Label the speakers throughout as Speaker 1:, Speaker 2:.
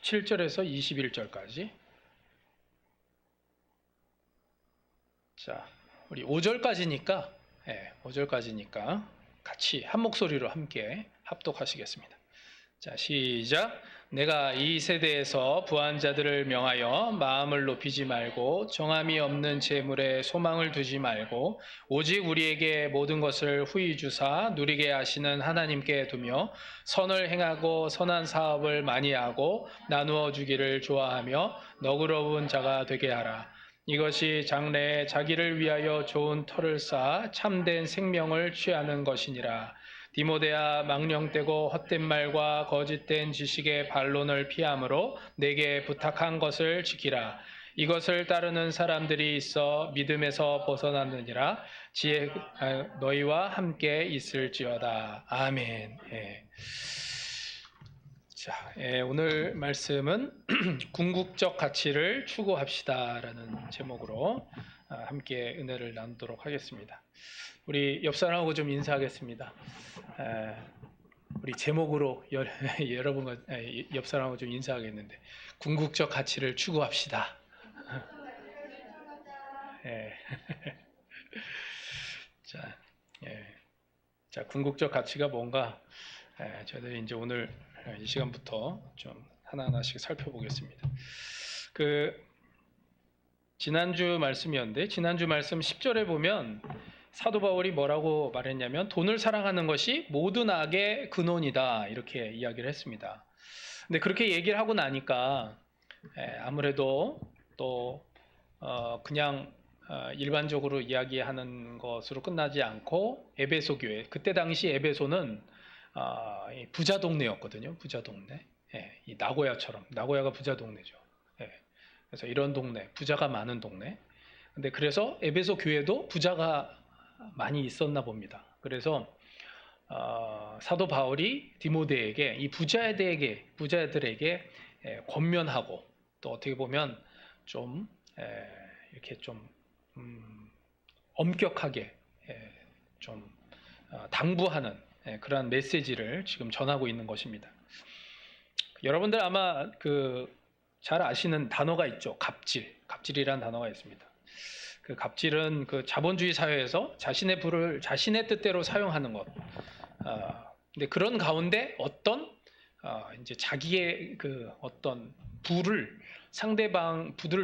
Speaker 1: 17절에서 21절까지. 자, 우리 5절까지니까, 5절까지니까 같이 한 목소리로 함께 합독하시겠습니다. 자, 시작. 내가 이 세대에서 부한 자들을 명하여 마음을 높이지 말고 정함이 없는 재물에 소망을 두지 말고 오직 우리에게 모든 것을 후히 주사 누리게 하시는 하나님께 두며 선을 행하고 선한 사업을 많이 하고 나누어 주기를 좋아하며 너그러운 자가 되게 하라. 이것이 장래에 자기를 위하여 좋은 터를 쌓아 참된 생명을 취하는 것이니라. 디모데야, 망령되고 헛된 말과 거짓된 지식의 반론을 피함으로 내게 부탁한 것을 지키라. 이것을 따르는 사람들이 있어 믿음에서 벗어났느니라. 지혜 너희와 함께 있을지어다. 아멘. 자, 오늘 말씀은 궁극적 가치를 추구합시다라는 제목으로 함께 은혜를 나누도록 하겠습니다. 우리 옆 사람하고 좀 인사하겠습니다. 우리 제목으로 여러분과 옆 사람하고 좀 인사하겠는데, 궁극적 가치를 추구합시다. 자, 궁극적 가치가 뭔가 저희들이 이제 오늘 이 시간부터 좀 하나하나씩 살펴보겠습니다. 지난주 말씀이었는데, 지난주 말씀 10절에 보면 사도 바울이 뭐라고 말했냐면 돈을 사랑하는 것이 모든 악의 근원이다, 이렇게 이야기를 했습니다. 근데 그렇게 얘기를 하고 나니까 아무래도 또 그냥 일반적으로 이야기하는 것으로 끝나지 않고 에베소 교회, 그때 당시 에베소는 부자 동네였거든요. 부자 동네. 이 나고야처럼, 나고야가 부자 동네죠. 그래서 이런 동네, 부자가 많은 동네. 근데 그래서 에베소 교회도 부자가 많이 있었나 봅니다. 그래서 사도 바울이 디모데에게 이 부자들에게 권면하고, 또 어떻게 보면 좀 이렇게 좀 엄격하게 좀 당부하는 그러한 메시지를 지금 전하고 있는 것입니다. 여러분들 아마 잘 아시는 단어가 있죠. 갑질이라는 단어가 있습니다. 그 갑질은 그 자본주의 사회에서 자신의 부를 자신의 뜻대로 사용하는 것. 근데 그런 가운데 어떤 이제 자기의 어떤 부들을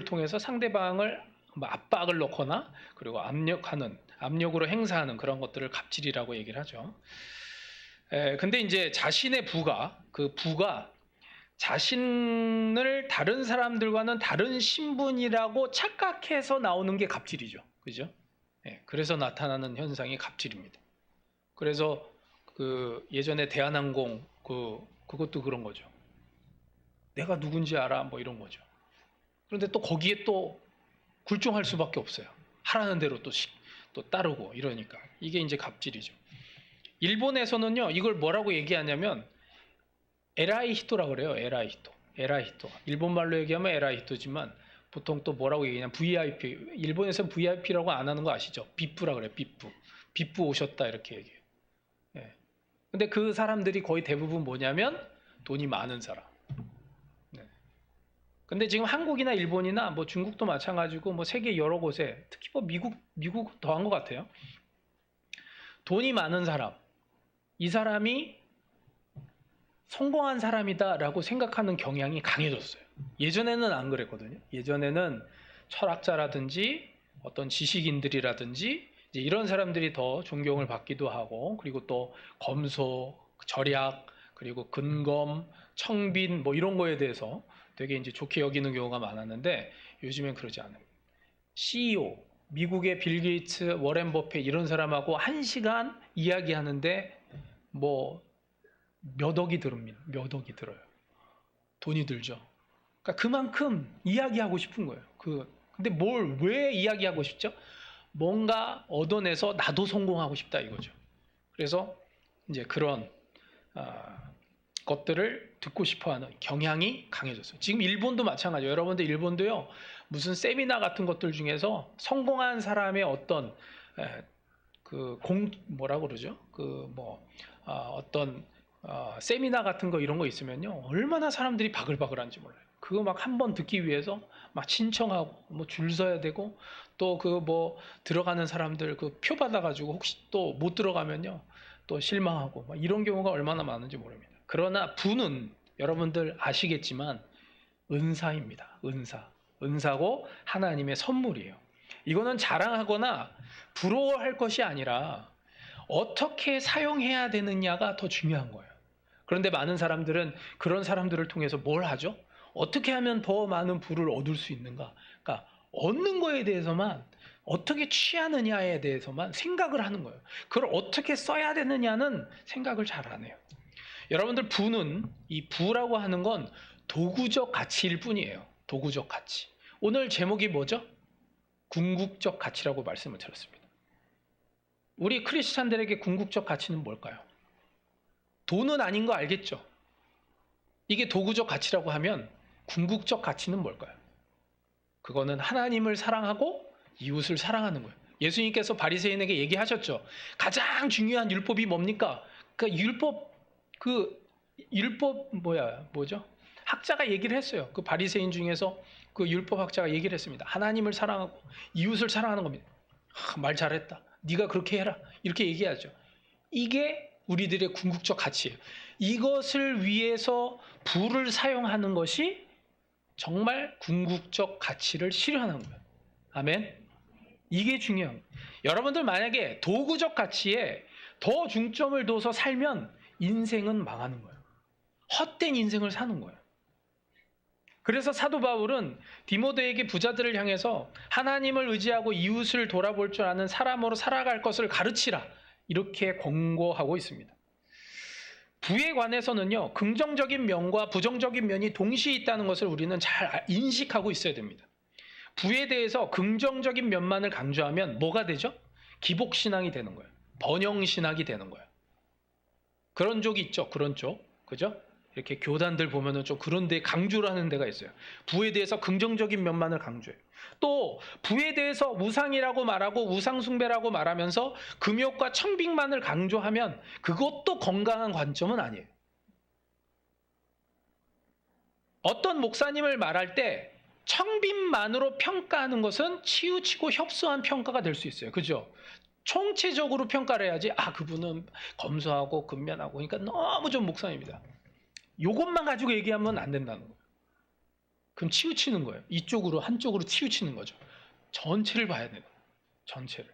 Speaker 1: 통해서 상대방을 압박을 넣거나 그리고 압력으로 행사하는 그런 것들을 갑질이라고 얘기를 하죠. 근데 이제 자신의 부가 자신을 다른 사람들과는 다른 신분이라고 착각해서 나오는 게 갑질이죠. 그죠? 그래서 나타나는 현상이 갑질입니다. 그래서 예전에 대한항공 그것도 그런 거죠. 내가 누군지 알아, 뭐 이런 거죠. 그런데 또 거기에 또 굴종할 수밖에 없어요. 하라는 대로 또 따르고 이러니까 이게 이제 갑질이죠. 일본에서는요, 이걸 뭐라고 얘기하냐면 에라이히토라고 그래요. 에라이히토. 일본말로 얘기하면 에라이히토지만 보통 또 뭐라고 얘기하냐면 VIP. 일본에서는 VIP라고 안 하는 거 아시죠? 비프라고 그래요. 비프 오셨다, 이렇게 얘기해요. 근데 그 사람들이 거의 대부분 뭐냐면 돈이 많은 사람. 근데 지금 한국이나 일본이나 뭐 중국도 마찬가지고 뭐 세계 여러 곳에, 특히 뭐 미국 더한 것 같아요. 돈이 많은 사람, 이 사람이 성공한 사람이다라고 생각하는 경향이 강해졌어요. 예전에는 안 그랬거든요. 예전에는 철학자라든지 어떤 지식인들이라든지 이제 이런 사람들이 더 존경을 받기도 하고, 그리고 또 검소, 절약, 그리고 근검, 청빈 뭐 이런 거에 대해서 되게 이제 좋게 여기는 경우가 많았는데 요즘엔 그러지 않아요. CEO, 미국의 빌 게이츠, 워렌 버핏 이런 사람하고 1시간 이야기하는데 뭐 몇 억이 들어요. 돈이 들죠. 그러니까 그만큼 이야기하고 싶은 거예요. 근데 왜 이야기하고 싶죠? 뭔가 얻어내서 나도 성공하고 싶다, 이거죠. 그래서 이제 그런 것들을 듣고 싶어하는 경향이 강해졌어요. 지금 일본도 마찬가지예요. 여러분들 일본도요, 무슨 세미나 같은 것들 중에서 성공한 사람의 어떤 뭐라고 그러죠? 어떤 세미나 같은 거 이런 거 있으면요 얼마나 사람들이 바글바글한지 몰라요. 그거 막 한 번 듣기 위해서 막 신청하고 뭐 줄 서야 되고 또 그 뭐 들어가는 사람들 그 표 받아가지고 혹시 또 못 들어가면요 또 실망하고 막 이런 경우가 얼마나 많은지 모릅니다. 그러나 부는 여러분들 아시겠지만 은사입니다. 은사고 하나님의 선물이에요. 이거는 자랑하거나 부러워할 것이 아니라 어떻게 사용해야 되느냐가 더 중요한 거예요. 그런데 많은 사람들은 그런 사람들을 통해서 뭘 하죠? 어떻게 하면 더 많은 부를 얻을 수 있는가? 그러니까 얻는 거에 대해서만 어떻게 취하느냐에 대해서만 생각을 하는 거예요. 그걸 어떻게 써야 되느냐는 생각을 잘 안 해요. 여러분들 부는 이 부라고 하는 건 도구적 가치일 뿐이에요. 도구적 가치. 오늘 제목이 뭐죠? 궁극적 가치라고 말씀을 드렸습니다. 우리 크리스찬들에게 궁극적 가치는 뭘까요? 돈은 아닌 거 알겠죠? 이게 도구적 가치라고 하면 궁극적 가치는 뭘까요? 그거는 하나님을 사랑하고 이웃을 사랑하는 거예요. 예수님께서 바리새인에게 얘기하셨죠. 가장 중요한 율법이 뭡니까? 뭐죠? 학자가 얘기를 했어요. 그 바리새인 중에서 그 율법 학자가 얘기를 했습니다. 하나님을 사랑하고 이웃을 사랑하는 겁니다. 말 잘했다. 네가 그렇게 해라. 이렇게 얘기하죠. 이게 우리들의 궁극적 가치예요. 이것을 위해서 부를 사용하는 것이 정말 궁극적 가치를 실현하는 거예요. 아멘. 이게 중요한 거예요. 여러분들 만약에 도구적 가치에 더 중점을 둬서 살면 인생은 망하는 거예요. 헛된 인생을 사는 거예요. 그래서 사도 바울은 디모데에게 부자들을 향해서 하나님을 의지하고 이웃을 돌아볼 줄 아는 사람으로 살아갈 것을 가르치라 이렇게 권고하고 있습니다. 부에 관해서는요 긍정적인 면과 부정적인 면이 동시에 있다는 것을 우리는 잘 인식하고 있어야 됩니다. 부에 대해서 긍정적인 면만을 강조하면 뭐가 되죠? 기복신앙이 되는 거예요. 번영신학이 되는 거예요. 그런 쪽이 있죠. 그런 쪽. 그죠? 이렇게 교단들 보면은 좀 그런 데 강조를 하는 데가 있어요. 부에 대해서 긍정적인 면만을 강조해요. 또 부에 대해서 우상이라고 말하고 우상숭배라고 말하면서 금욕과 청빙만을 강조하면 그것도 건강한 관점은 아니에요. 어떤 목사님을 말할 때 청빙만으로 평가하는 것은 치우치고 협소한 평가가 될 수 있어요. 그죠? 총체적으로 평가를 해야지 그분은 검소하고 근면하고 그러니까 너무 좀 목사입니다. 이것만 가지고 얘기하면 안 된다는 거예요. 그럼 치우치는 거예요. 이쪽으로 한쪽으로 치우치는 거죠. 전체를 봐야 되는 거예요. 전체를.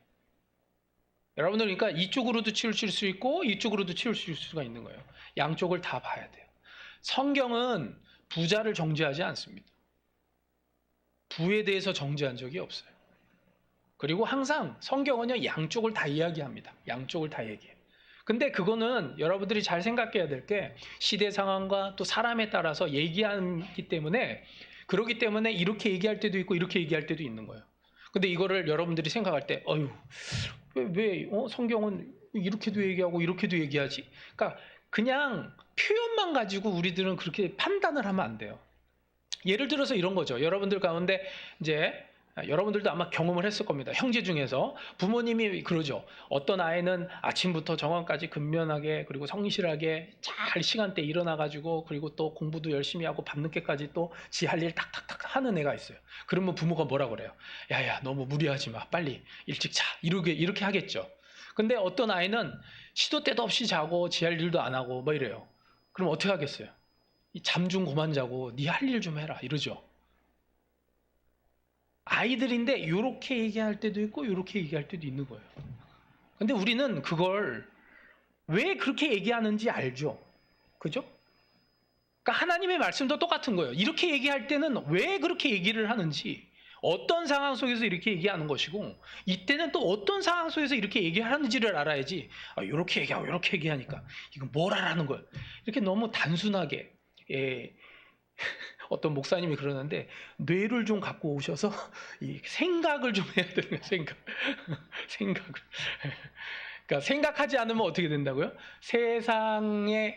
Speaker 1: 여러분들 그러니까 이쪽으로도 치우칠 수 있고 이쪽으로도 치우칠 수가 있는 거예요. 양쪽을 다 봐야 돼요. 성경은 부자를 정죄하지 않습니다. 부에 대해서 정죄한 적이 없어요. 그리고 항상 성경은요 양쪽을 다 이야기합니다. 양쪽을 다 얘기해요. 근데 그거는 여러분들이 잘 생각해야 될 게 시대 상황과 또 사람에 따라서 얘기하기 때문에 그러기 때문에 이렇게 얘기할 때도 있고 이렇게 얘기할 때도 있는 거예요. 근데 이거를 여러분들이 생각할 때 왜 성경은 이렇게도 얘기하고 이렇게도 얘기하지? 그러니까 그냥 표현만 가지고 우리들은 그렇게 판단을 하면 안 돼요. 예를 들어서 이런 거죠. 여러분들 가운데 이제 여러분들도 아마 경험을 했을 겁니다. 형제 중에서 부모님이 그러죠. 어떤 아이는 아침부터 정원까지 근면하게 그리고 성실하게 잘 시간대 일어나가지고 그리고 또 공부도 열심히 하고 밤늦게까지 또 지 할 일 탁탁탁 하는 애가 있어요. 그러면 부모가 뭐라 그래요? 야야 너무 무리하지 마. 빨리 일찍 자. 이렇게 하겠죠. 근데 어떤 아이는 시도 때도 없이 자고 지 할 일도 안 하고 뭐 이래요. 그럼 어떻게 하겠어요? 잠 좀 그만 자고 네 할 일 좀 해라 이러죠. 아이들인데 이렇게 얘기할 때도 있고 이렇게 얘기할 때도 있는 거예요. 근데 우리는 그걸 왜 그렇게 얘기하는지 알죠. 그죠? 그러니까 하나님의 말씀도 똑같은 거예요. 이렇게 얘기할 때는 왜 그렇게 얘기를 하는지 어떤 상황 속에서 이렇게 얘기하는 것이고 이때는 또 어떤 상황 속에서 이렇게 얘기하는지를 알아야지 이렇게 얘기하고 이렇게 얘기하니까 이건 뭘 하라는 거예요. 이렇게 너무 단순하게 어떤 목사님이 그러는데 뇌를 좀 갖고 오셔서 이 생각을 좀 해야 되는 거예요. 생각을. 그러니까 생각하지 않으면 어떻게 된다고요? 세상의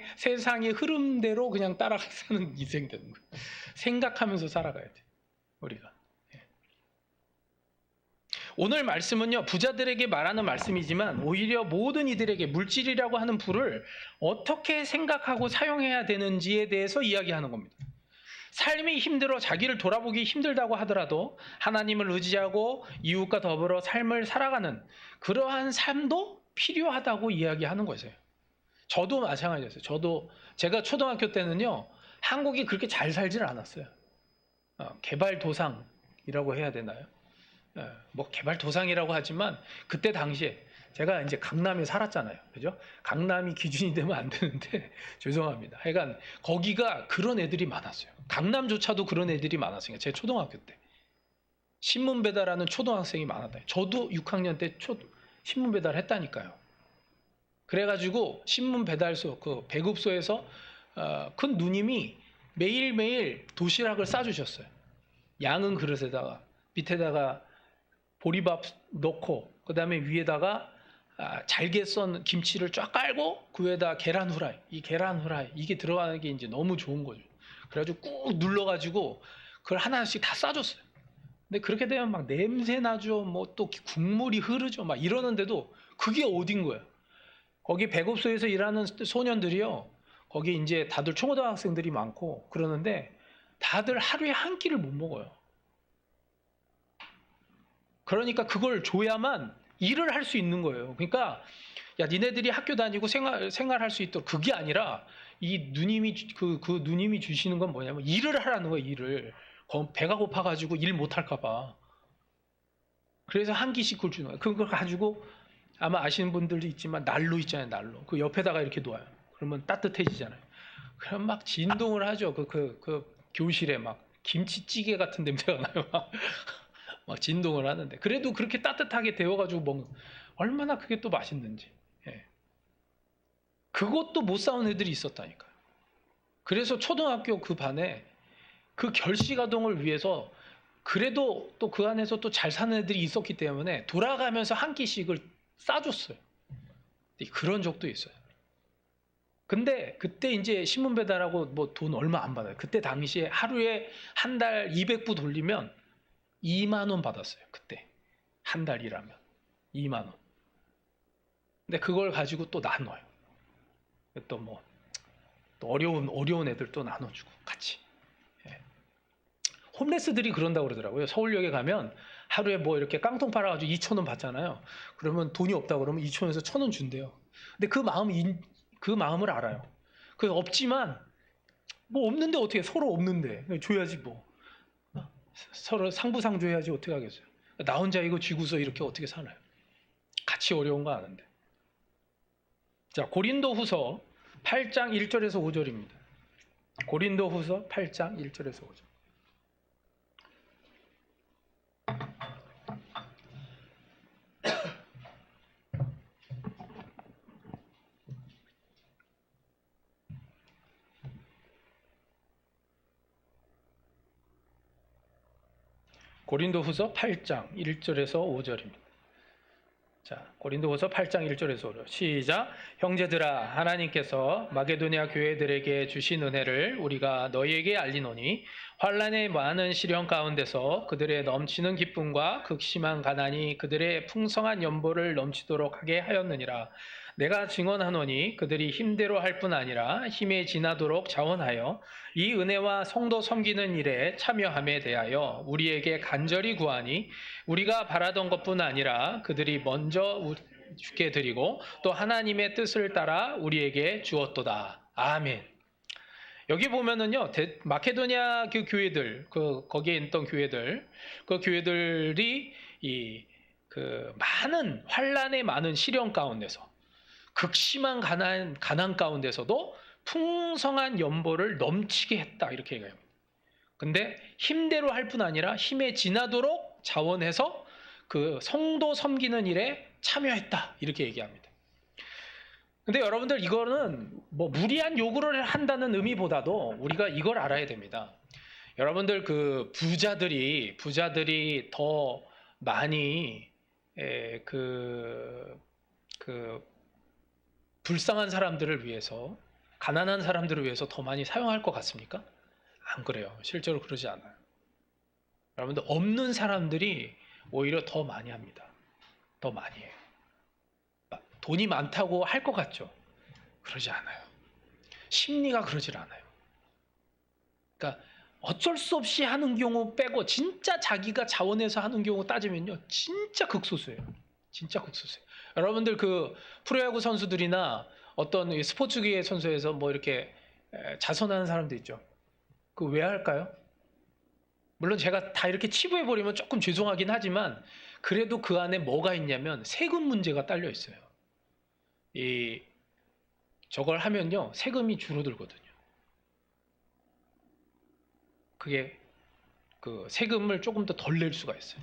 Speaker 1: 흐름대로 그냥 따라 사는 인생 되는 거예요. 생각하면서 살아가야 돼. 우리가. 오늘 말씀은요, 부자들에게 말하는 말씀이지만 오히려 모든 이들에게 물질이라고 하는 부를 어떻게 생각하고 사용해야 되는지에 대해서 이야기하는 겁니다. 삶이 힘들어 자기를 돌아보기 힘들다고 하더라도 하나님을 의지하고 이웃과 더불어 삶을 살아가는 그러한 삶도 필요하다고 이야기하는 거죠. 저도 마찬가지였어요. 제가 초등학교 때는요, 한국이 그렇게 잘 살지는 않았어요. 개발도상이라고 해야 되나요? 뭐 개발도상이라고 하지만 그때 당시에 제가 이제 강남에 살았잖아요. 그죠? 강남이 기준이 되면 안 되는데 죄송합니다. 하여간 거기가 그런 애들이 많았어요. 강남조차도 그런 애들이 많았으니까 제 초등학교 때 신문 배달하는 초등학생이 많았다. 저도 6학년 때 신문 배달 했다니까요. 그래가지고 신문 배달소 그 배급소에서 큰 누님이 매일매일 도시락을 싸주셨어요. 양은 그릇에다가 밑에다가 보리밥 넣고 그 다음에 위에다가 잘게 썬 김치를 쫙 깔고 그 위에다 계란 후라이, 이 계란 후라이 이게 들어가는 게 이제 너무 좋은 거죠. 그래가지고 꾹 눌러가지고 그걸 하나씩 다 싸줬어요. 근데 그렇게 되면 막 냄새 나죠. 뭐 또 국물이 흐르죠. 막 이러는데도 그게 어딘 거예요. 거기 배급소에서 일하는 소년들이요. 거기 이제 다들 초등학생들이 많고 그러는데 다들 하루에 한 끼를 못 먹어요. 그러니까 그걸 줘야만 일을 할 수 있는 거예요. 그러니까 야 니네들이 학교 다니고 생활할 수 있도록 그게 아니라 이 누님이 그 누님이 주시는 건 뭐냐면 일을 하라는 거예요. 일을 배가 고파가지고 일 못할까 봐. 그래서 한 끼씩 그걸 주는 거예요. 그걸 가지고 아마 아시는 분들도 있지만 난로 있잖아요. 난로 그 옆에다가 이렇게 놓아요. 그러면 따뜻해지잖아요. 그럼 막 진동을 하죠. 그 교실에 막 김치찌개 같은 냄새가 나요. 막 진동을 하는데 그래도 그렇게 따뜻하게 데워가지고 먹는 얼마나 그게 또 맛있는지. 예. 그것도 못 싸운 애들이 있었다니까요. 그래서 초등학교 그 반에 그 결시가동을 위해서 그래도 또 그 안에서 또 잘 사는 애들이 있었기 때문에 돌아가면서 한 끼씩을 싸줬어요. 그런 적도 있어요. 근데 그때 이제 신문 배달하고 뭐 돈 얼마 안 받아요. 그때 당시에 하루에 한 달 200부 돌리면 2만 원 받았어요. 그때 한 달 일하면 2만 원. 근데 그걸 가지고 또 나눠요. 또 뭐 또 어려운 애들 또 나눠주고 같이. 예. 홈레스들이 그런다고 그러더라고요. 서울역에 가면 하루에 뭐 이렇게 깡통 팔아가지고 2,000원 받잖아요. 그러면 돈이 없다 그러면 2,000원에서 1,000원 준대요. 근데 그 마음을 알아요. 그 없지만 뭐 없는데 어떻게 서로 없는데 줘야지 뭐. 서로 상부상조해야지 어떻게 하겠어요. 나 혼자 이거 쥐고서 이렇게 어떻게 사나요. 같이 어려운 거 아는데. 자, 고린도후서 8장 1절에서 5절입니다. 고린도후서 8장 1절에서 5절. 고린도후서 8장 1절에서 5절입니다. 자, 고린도후서 8장 1절에서 5절. 시작. 형제들아, 하나님께서 마게도냐 교회들에게 주신 은혜를 우리가 너희에게 알리노니 환난의 많은 시련 가운데서 그들의 넘치는 기쁨과 극심한 가난이 그들의 풍성한 연보를 넘치도록 하게 하였느니라. 내가 증언하노니 그들이 힘대로 할 뿐 아니라 힘에 지나도록 자원하여 이 은혜와 성도 섬기는 일에 참여함에 대하여 우리에게 간절히 구하니 우리가 바라던 것뿐 아니라 그들이 먼저 주께 드리고 또 하나님의 뜻을 따라 우리에게 주었도다. 아멘. 여기 보면은요, 마케도냐 그 교회들, 거기에 있던 교회들, 그 교회들이 그 많은 환란의 많은 시련 가운데서 극심한 가난 가운데서도 풍성한 연보를 넘치게 했다 이렇게 얘기합니다. 근데 힘대로 할 뿐 아니라 힘에 지나도록 자원해서 그 성도 섬기는 일에 참여했다 이렇게 얘기합니다. 근데 여러분들 이거는 뭐 무리한 요구를 한다는 의미보다도 우리가 이걸 알아야 됩니다. 여러분들 그 부자들이 더 많이 불쌍한 사람들을 위해서 가난한 사람들을 위해서 더 많이 사용할 것 같습니까? 안 그래요. 실제로 그러지 않아요. 여러분들 없는 사람들이 오히려 더 많이 합니다. 더 많이 해요. 돈이 많다고 할 것 같죠? 그러지 않아요. 심리가 그러질 않아요. 그러니까 어쩔 수 없이 하는 경우 빼고 진짜 자기가 자원해서 하는 경우 따지면요, 진짜 극소수예요. 진짜 극소수예요. 여러분들 그 프로야구 선수들이나 어떤 스포츠계의 선수에서 뭐 이렇게 자선하는 사람도 있죠. 그 왜 할까요? 물론 제가 다 이렇게 치부해 버리면 조금 죄송하긴 하지만 그래도 그 안에 뭐가 있냐면 세금 문제가 딸려 있어요. 저걸 하면요, 세금이 줄어들거든요. 그게 그 세금을 조금 더 덜 낼 수가 있어요.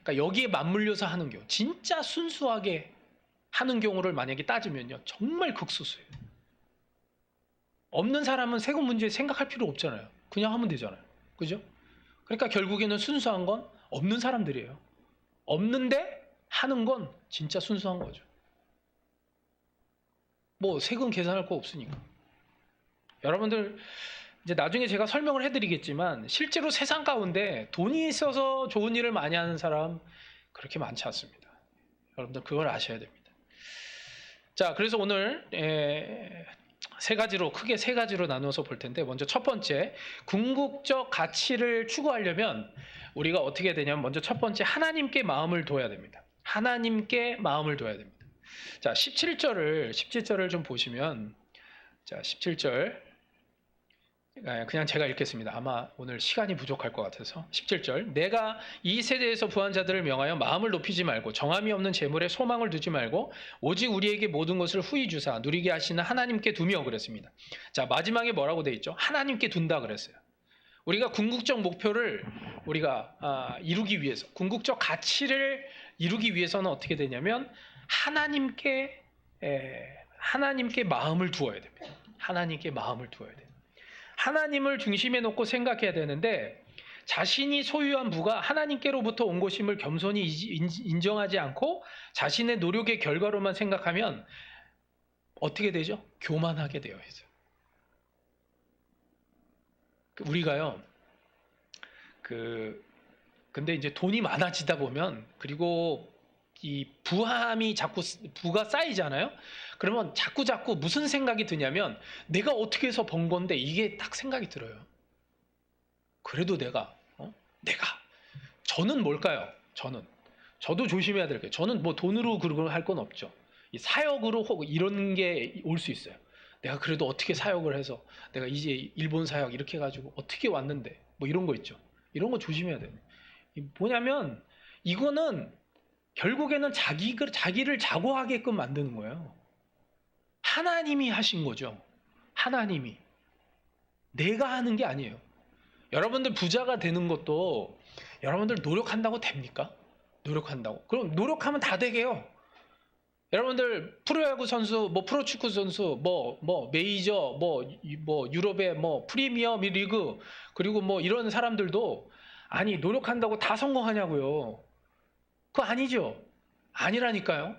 Speaker 1: 그러니까 여기에 맞물려서 하는 경우, 진짜 순수하게 하는 경우를 만약에 따지면요, 정말 극소수예요. 없는 사람은 세금 문제 생각할 필요 없잖아요. 그냥 하면 되잖아요. 그죠? 그러니까 결국에는 순수한 건 없는 사람들이에요. 없는데 하는 건 진짜 순수한 거죠. 뭐 세금 계산할 거 없으니까. 여러분들 이제 나중에 제가 설명을 해드리겠지만 실제로 세상 가운데 돈이 있어서 좋은 일을 많이 하는 사람 그렇게 많지 않습니다. 여러분들 그걸 아셔야 됩니다. 자, 그래서 오늘 크게 세 가지로 나누어서 볼 텐데, 먼저 첫 번째, 궁극적 가치를 추구하려면 우리가 어떻게 되냐면, 먼저 첫 번째, 하나님께 마음을 둬야 됩니다. 하나님께 마음을 둬야 됩니다. 자, 17절을 좀 보시면, 자, 17절 그냥 제가 읽겠습니다. 아마 오늘 시간이 부족할 것 같아서. 17절, 내가 이 세대에서 부한 자들을 명하여 마음을 높이지 말고 정함이 없는 재물에 소망을 두지 말고 오직 우리에게 모든 것을 후히 주사 누리게 하시는 하나님께 두며 그랬습니다. 자, 마지막에 뭐라고 돼 있죠? 하나님께 둔다 그랬어요. 우리가 궁극적 목표를 우리가 이루기 위해서, 궁극적 가치를 이루기 위해서는 어떻게 되냐면 하나님께 마음을 두어야 됩니다. 하나님께 마음을 두어야 돼요. 하나님을 중심에 놓고 생각해야 되는데, 자신이 소유한 부가 하나님께로부터 온 것임을 겸손히 인정하지 않고 자신의 노력의 결과로만 생각하면 어떻게 되죠? 교만하게 되어 있어요. 우리가요, 근데 이제 돈이 많아지다 보면, 그리고 이 부가 쌓이잖아요. 그러면 자꾸 무슨 생각이 드냐면, 내가 어떻게 해서 번 건데 이게 딱 생각이 들어요. 그래도 저는 뭘까요? 저도 조심해야 될 게, 저는 뭐 돈으로 그걸 할 건 없죠. 이 사역으로 혹 이런 게 올 수 있어요. 내가 그래도 어떻게 사역을 해서 내가 이제 일본 사역 이렇게 해가지고 어떻게 왔는데, 뭐 이런 거 있죠. 이런 거 조심해야 돼요. 뭐냐면 이거는 결국에는 자기를 자고하게끔 만드는 거예요. 하나님이 하신 거죠. 하나님이. 내가 하는 게 아니에요. 여러분들 부자가 되는 것도 여러분들 노력한다고 됩니까? 노력한다고. 그럼 노력하면 다 되게요. 여러분들 프로야구 선수, 뭐 프로축구 선수, 뭐 메이저, 뭐 유럽의 뭐 프리미어 리그, 그리고 뭐 이런 사람들도 아니 노력한다고 다 성공하냐고요. 그거 아니죠. 아니라니까요.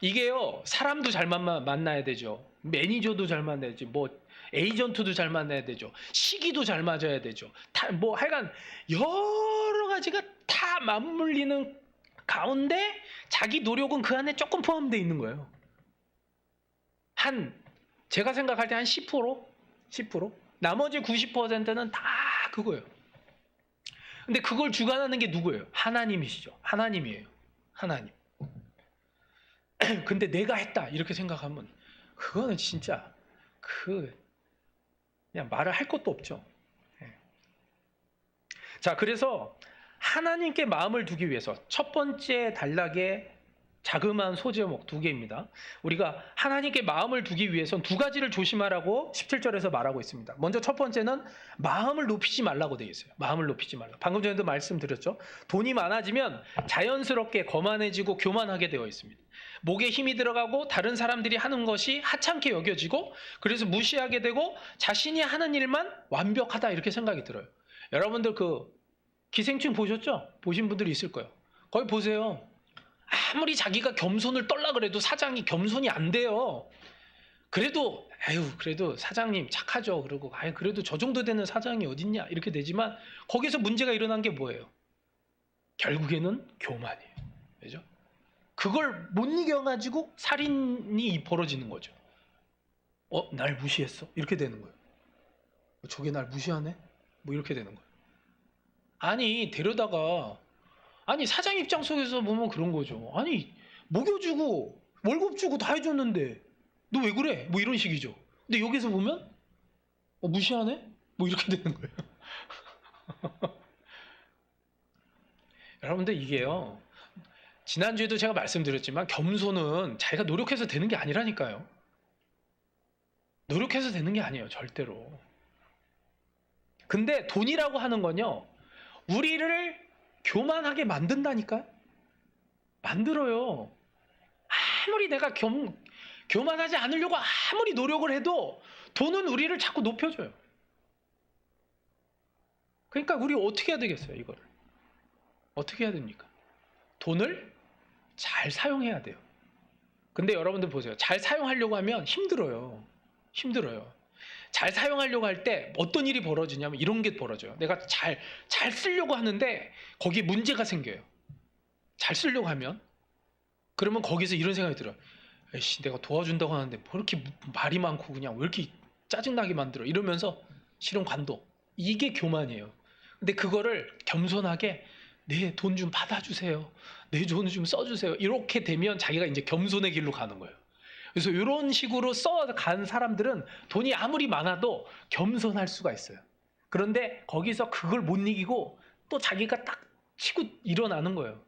Speaker 1: 이게요, 사람도 잘 만나야 되죠. 매니저도 잘 만나야지. 뭐 에이전트도 잘 만나야 되죠. 시기도 잘 맞아야 되죠. 뭐 하여간 여러 가지가 다 맞물리는 가운데 자기 노력은 그 안에 조금 포함되어 있는 거예요. 제가 생각할 때 한 10%? 10%? 나머지 90%는 다 그거예요. 근데 그걸 주관하는 게 누구예요? 하나님이시죠. 하나님이에요. 하나님. 근데 내가 했다 이렇게 생각하면 그거는 진짜 그냥 말을 할 것도 없죠. 자, 그래서 하나님께 마음을 두기 위해서 첫 번째 단락의 자그마한 소제목 2개입니다. 우리가 하나님께 마음을 두기 위해서는 2가지를 조심하라고 17절에서 말하고 있습니다. 먼저 첫 번째는 마음을 높이지 말라고 되어 있어요. 마음을 높이지 말라. 방금 전에도 말씀드렸죠. 돈이 많아지면 자연스럽게 거만해지고 교만하게 되어 있습니다. 목에 힘이 들어가고 다른 사람들이 하는 것이 하찮게 여겨지고, 그래서 무시하게 되고 자신이 하는 일만 완벽하다 이렇게 생각이 들어요. 여러분들 기생충 보셨죠? 보신 분들이 있을 거예요. 거기 보세요. 아무리 자기가 겸손을 떨라 그래도 사장이 겸손이 안 돼요. 그래도 사장님 착하죠. 그러고 그래도 저 정도 되는 사장이 어딨냐 이렇게 되지만, 거기서 문제가 일어난 게 뭐예요? 결국에는 교만이에요. 그죠? 그걸 못 이겨가지고 살인이 벌어지는 거죠. 날 무시했어? 이렇게 되는 거예요. 저게 날 무시하네? 뭐 이렇게 되는 거예요. 아니 데려다가 사장 입장 속에서 보면 그런 거죠. 아니 먹여주고 월급 주고 다 해줬는데 너 왜 그래? 뭐 이런 식이죠. 근데 여기서 보면 무시하네? 뭐 이렇게 되는 거예요. 여러분들 이게요. 지난주에도 제가 말씀드렸지만 겸손은 자기가 노력해서 되는 게 아니라니까요. 노력해서 되는 게 아니에요. 절대로. 근데 돈이라고 하는 건요. 우리를 교만하게 만든다니까요. 만들어요. 아무리 내가 교만하지 않으려고 아무리 노력을 해도 돈은 우리를 자꾸 높여줘요. 그러니까 우리 어떻게 해야 되겠어요, 이거를? 어떻게 해야 됩니까? 돈을 잘 사용해야 돼요. 근데 여러분들 보세요. 잘 사용하려고 하면 힘들어요. 잘 사용하려고 할 때 어떤 일이 벌어지냐면 이런 게 벌어져요. 내가 잘 쓰려고 하는데 거기에 문제가 생겨요. 잘 쓰려고 하면. 그러면 거기서 이런 생각이 들어요. 에이씨, 내가 도와준다고 하는데 뭐 이렇게 말이 많고 그냥 왜 이렇게 짜증나게 만들어. 이러면서 실은 관도. 이게 교만이에요. 근데 그거를 겸손하게 내 돈 좀 받아주세요. 내 돈 좀 써주세요. 이렇게 되면 자기가 이제 겸손의 길로 가는 거예요. 그래서 이런 식으로 써간 사람들은 돈이 아무리 많아도 겸손할 수가 있어요. 그런데 거기서 그걸 못 이기고 또 자기가 딱 치고 일어나는 거예요.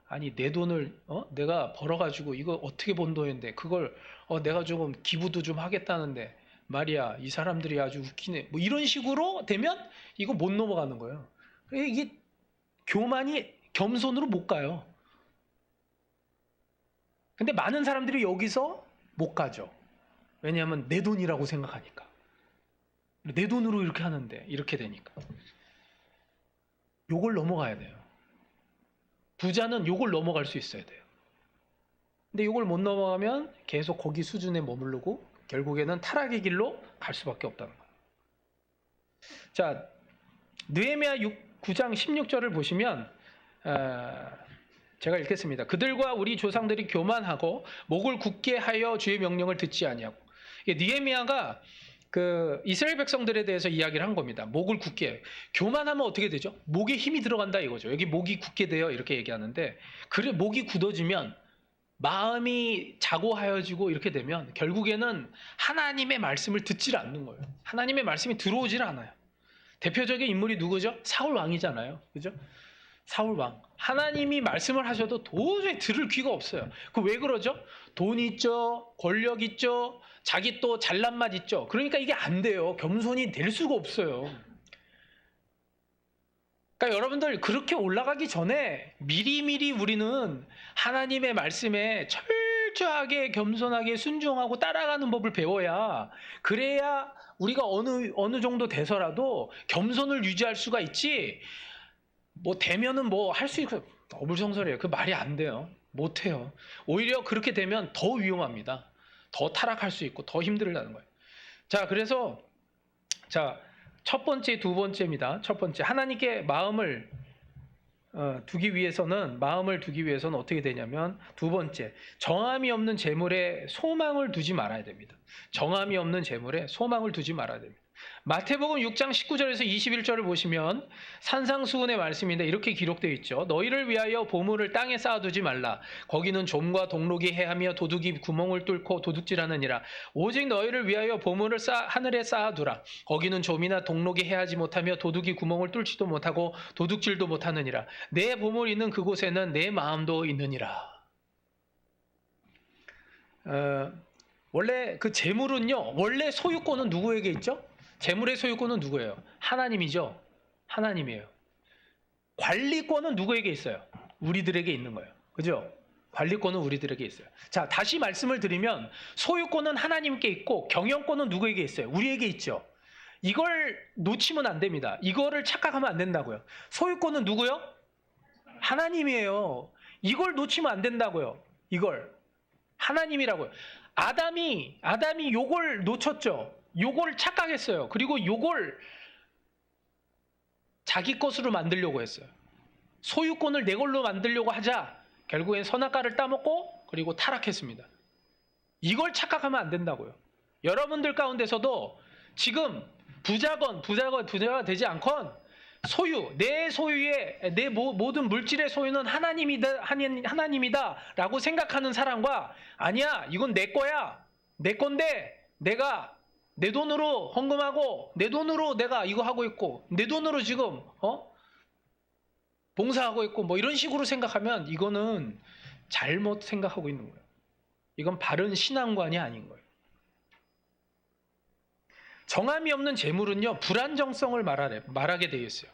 Speaker 1: 아니 내 돈을 내가 벌어가지고 이거 어떻게 번 돈인데 그걸 내가 조금 기부도 좀 하겠다는데 말이야 이 사람들이 아주 웃기네. 뭐 이런 식으로 되면 이거 못 넘어가는 거예요. 이게 교만이 겸손으로 못 가요. 근데 많은 사람들이 여기서 못 가죠. 왜냐하면 내 돈이라고 생각하니까. 내 돈으로 이렇게 하는데 이렇게 되니까. 요걸 넘어가야 돼요. 부자는 요걸 넘어갈 수 있어야 돼요. 근데 요걸 못 넘어가면 계속 거기 수준에 머무르고 결국에는 타락의 길로 갈 수밖에 없다는 거예요. 자, 느헤미야 9장 16절을 보시면 제가 읽겠습니다. 그들과 우리 조상들이 교만하고 목을 굳게 하여 주의 명령을 듣지 아니하고. 느헤미야가 그 이스라엘 백성들에 대해서 이야기를 한 겁니다. 목을 굳게. 교만하면 어떻게 되죠? 목에 힘이 들어간다 이거죠. 여기 목이 굳게 돼요 이렇게 얘기하는데 그래 목이 굳어지면 마음이 자고하여지고 이렇게 되면 결국에는 하나님의 말씀을 듣질 않는 거예요. 하나님의 말씀이 들어오질 않아요. 대표적인 인물이 누구죠? 사울 왕이잖아요. 그죠? 사울 왕. 하나님이 말씀을 하셔도 도저히 들을 귀가 없어요. 그 왜 그러죠? 돈 있죠, 권력 있죠, 자기 또 잘난 맛 있죠. 그러니까 이게 안 돼요. 겸손이 될 수가 없어요. 그러니까 여러분들 그렇게 올라가기 전에 미리미리 우리는 하나님의 말씀에 철저하게 겸손하게 순종하고 따라가는 법을 배워야 그래야 우리가 어느 정도 돼서라도 겸손을 유지할 수가 있지. 뭐 되면은 뭐 할 수 있고 어불성설이에요. 그 말이 안 돼요. 못 해요. 오히려 그렇게 되면 더 위험합니다. 더 타락할 수 있고 더 힘들다는 거예요. 자, 그래서 첫 번째, 두 번째입니다. 첫 번째, 하나님께 마음을 두기 위해서는 어떻게 되냐면 두 번째, 정함이 없는 재물에 소망을 두지 말아야 됩니다. 정함이 없는 재물에 소망을 두지 말아야 됩니다. 마태복음 6장 19절에서 21절을 보시면 산상수훈의 말씀인데 이렇게 기록되어 있죠. 너희를 위하여 보물을 땅에 쌓아두지 말라. 거기는 좀과 동록이 해하며 도둑이 구멍을 뚫고 도둑질하느니라. 오직 너희를 위하여 보물을 하늘에 쌓아두라. 거기는 좀이나 동록이 해하지 못하며 도둑이 구멍을 뚫지도 못하고 도둑질도 못하느니라. 내 보물 있는 그곳에는 내 마음도 있느니라. 원래 그 재물은요, 원래 소유권은 누구에게 있죠? 재물의 소유권은 누구예요? 하나님이죠. 하나님이에요. 관리권은 누구에게 있어요? 우리들에게 있는 거예요. 그죠? 관리권은 우리들에게 있어요. 자, 다시 말씀을 드리면 소유권은 하나님께 있고 경영권은 누구에게 있어요? 우리에게 있죠. 이걸 놓치면 안 됩니다. 이거를 착각하면 안 된다고요. 소유권은 누구요? 하나님이에요. 이걸 놓치면 안 된다고요. 이걸. 하나님이라고요. 아담이 요걸 놓쳤죠. 요걸 착각했어요. 그리고 요걸 자기 것으로 만들려고 했어요. 소유권을 내 걸로 만들려고 하자 결국엔 선악과를 따먹고 그리고 타락했습니다. 이걸 착각하면 안 된다고요. 여러분들 가운데서도 지금 부자가 되지 않건 내 소유의 내 모든 물질의 소유는 하나님이다라고 생각하는 사람과 아니야 이건 내 거야 내 건데 내가 내 돈으로 헌금하고 내 돈으로 내가 이거 하고 있고 내 돈으로 지금 봉사하고 있고 뭐 이런 식으로 생각하면 이거는 잘못 생각하고 있는 거예요. 이건 바른 신앙관이 아닌 거예요. 정함이 없는 재물은요 불안정성을 말하게 되어 있어요.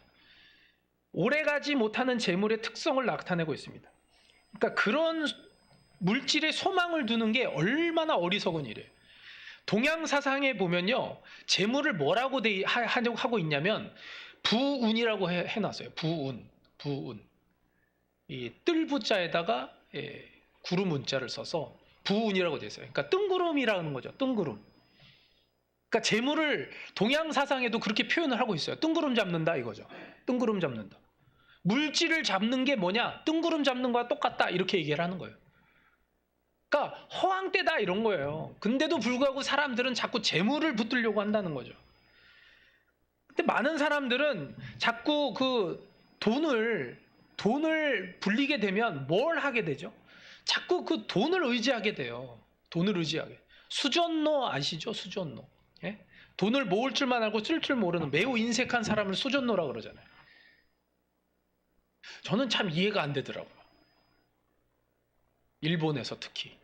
Speaker 1: 오래가지 못하는 재물의 특성을 나타내고 있습니다. 그러니까 그런 물질에 소망을 두는 게 얼마나 어리석은 일이에요. 동양 사상에 보면요 재물을 뭐라고 하고 있냐면 부운이라고 해놨어요. 부운. 이 뜰부자에다가 구름 문자를 써서 부운이라고 되어 있어요. 그러니까 뜬구름이라는 거죠. 뜬구름. 그러니까 재물을 동양 사상에도 그렇게 표현을 하고 있어요. 뜬구름 잡는다 이거죠. 뜬구름 잡는다. 물질을 잡는 게 뭐냐? 뜬구름 잡는 거와 똑같다 이렇게 얘기를 하는 거예요. 그러니까 허황되다 이런 거예요. 근데도 불구하고 사람들은 자꾸 재물을 붙들려고 한다는 거죠. 근데 많은 사람들은 자꾸 그 돈을 불리게 되면 뭘 하게 되죠? 자꾸 그 돈을 의지하게 돼요. 돈을 의지하게. 수전노 아시죠? 수전노. 예? 돈을 모을 줄만 알고 쓸 줄 모르는 매우 인색한 사람을 수전노라 그러잖아요. 저는 참 이해가 안 되더라고요. 일본에서 특히.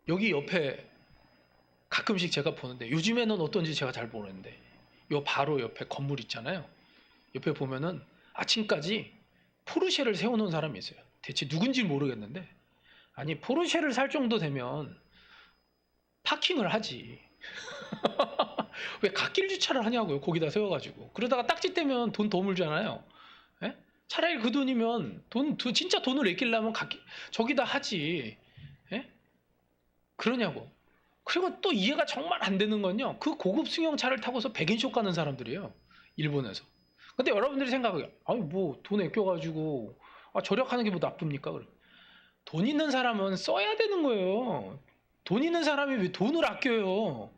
Speaker 1: 여기 옆에 가끔씩 제가 보는데 요즘에는 어떤지 제가 잘 모르는데 요 바로 옆에 건물 있잖아요. 옆에 보면은 아침까지 포르쉐를 세워놓은 사람이 있어요. 대체 누군지 모르겠는데 아니 포르쉐를 살 정도 되면 파킹을 하지. 왜 갓길 주차를 하냐고요. 거기다 세워가지고. 그러다가 딱지 떼면 돈 더 물잖아요. 예? 차라리 그 돈이면 진짜 돈을 아끼려면 저기다 하지. 예? 그러냐고. 그리고 또 이해가 정말 안 되는 건요. 그 고급 승용차를 타고서 백인숍 가는 사람들이에요. 일본에서. 근데 여러분들이 생각해요. 아니 뭐 돈 아껴가지고 절약하는 게 뭐 나쁩니까? 그래. 돈 있는 사람은 써야 되는 거예요. 돈 있는 사람이 왜 돈을 아껴요?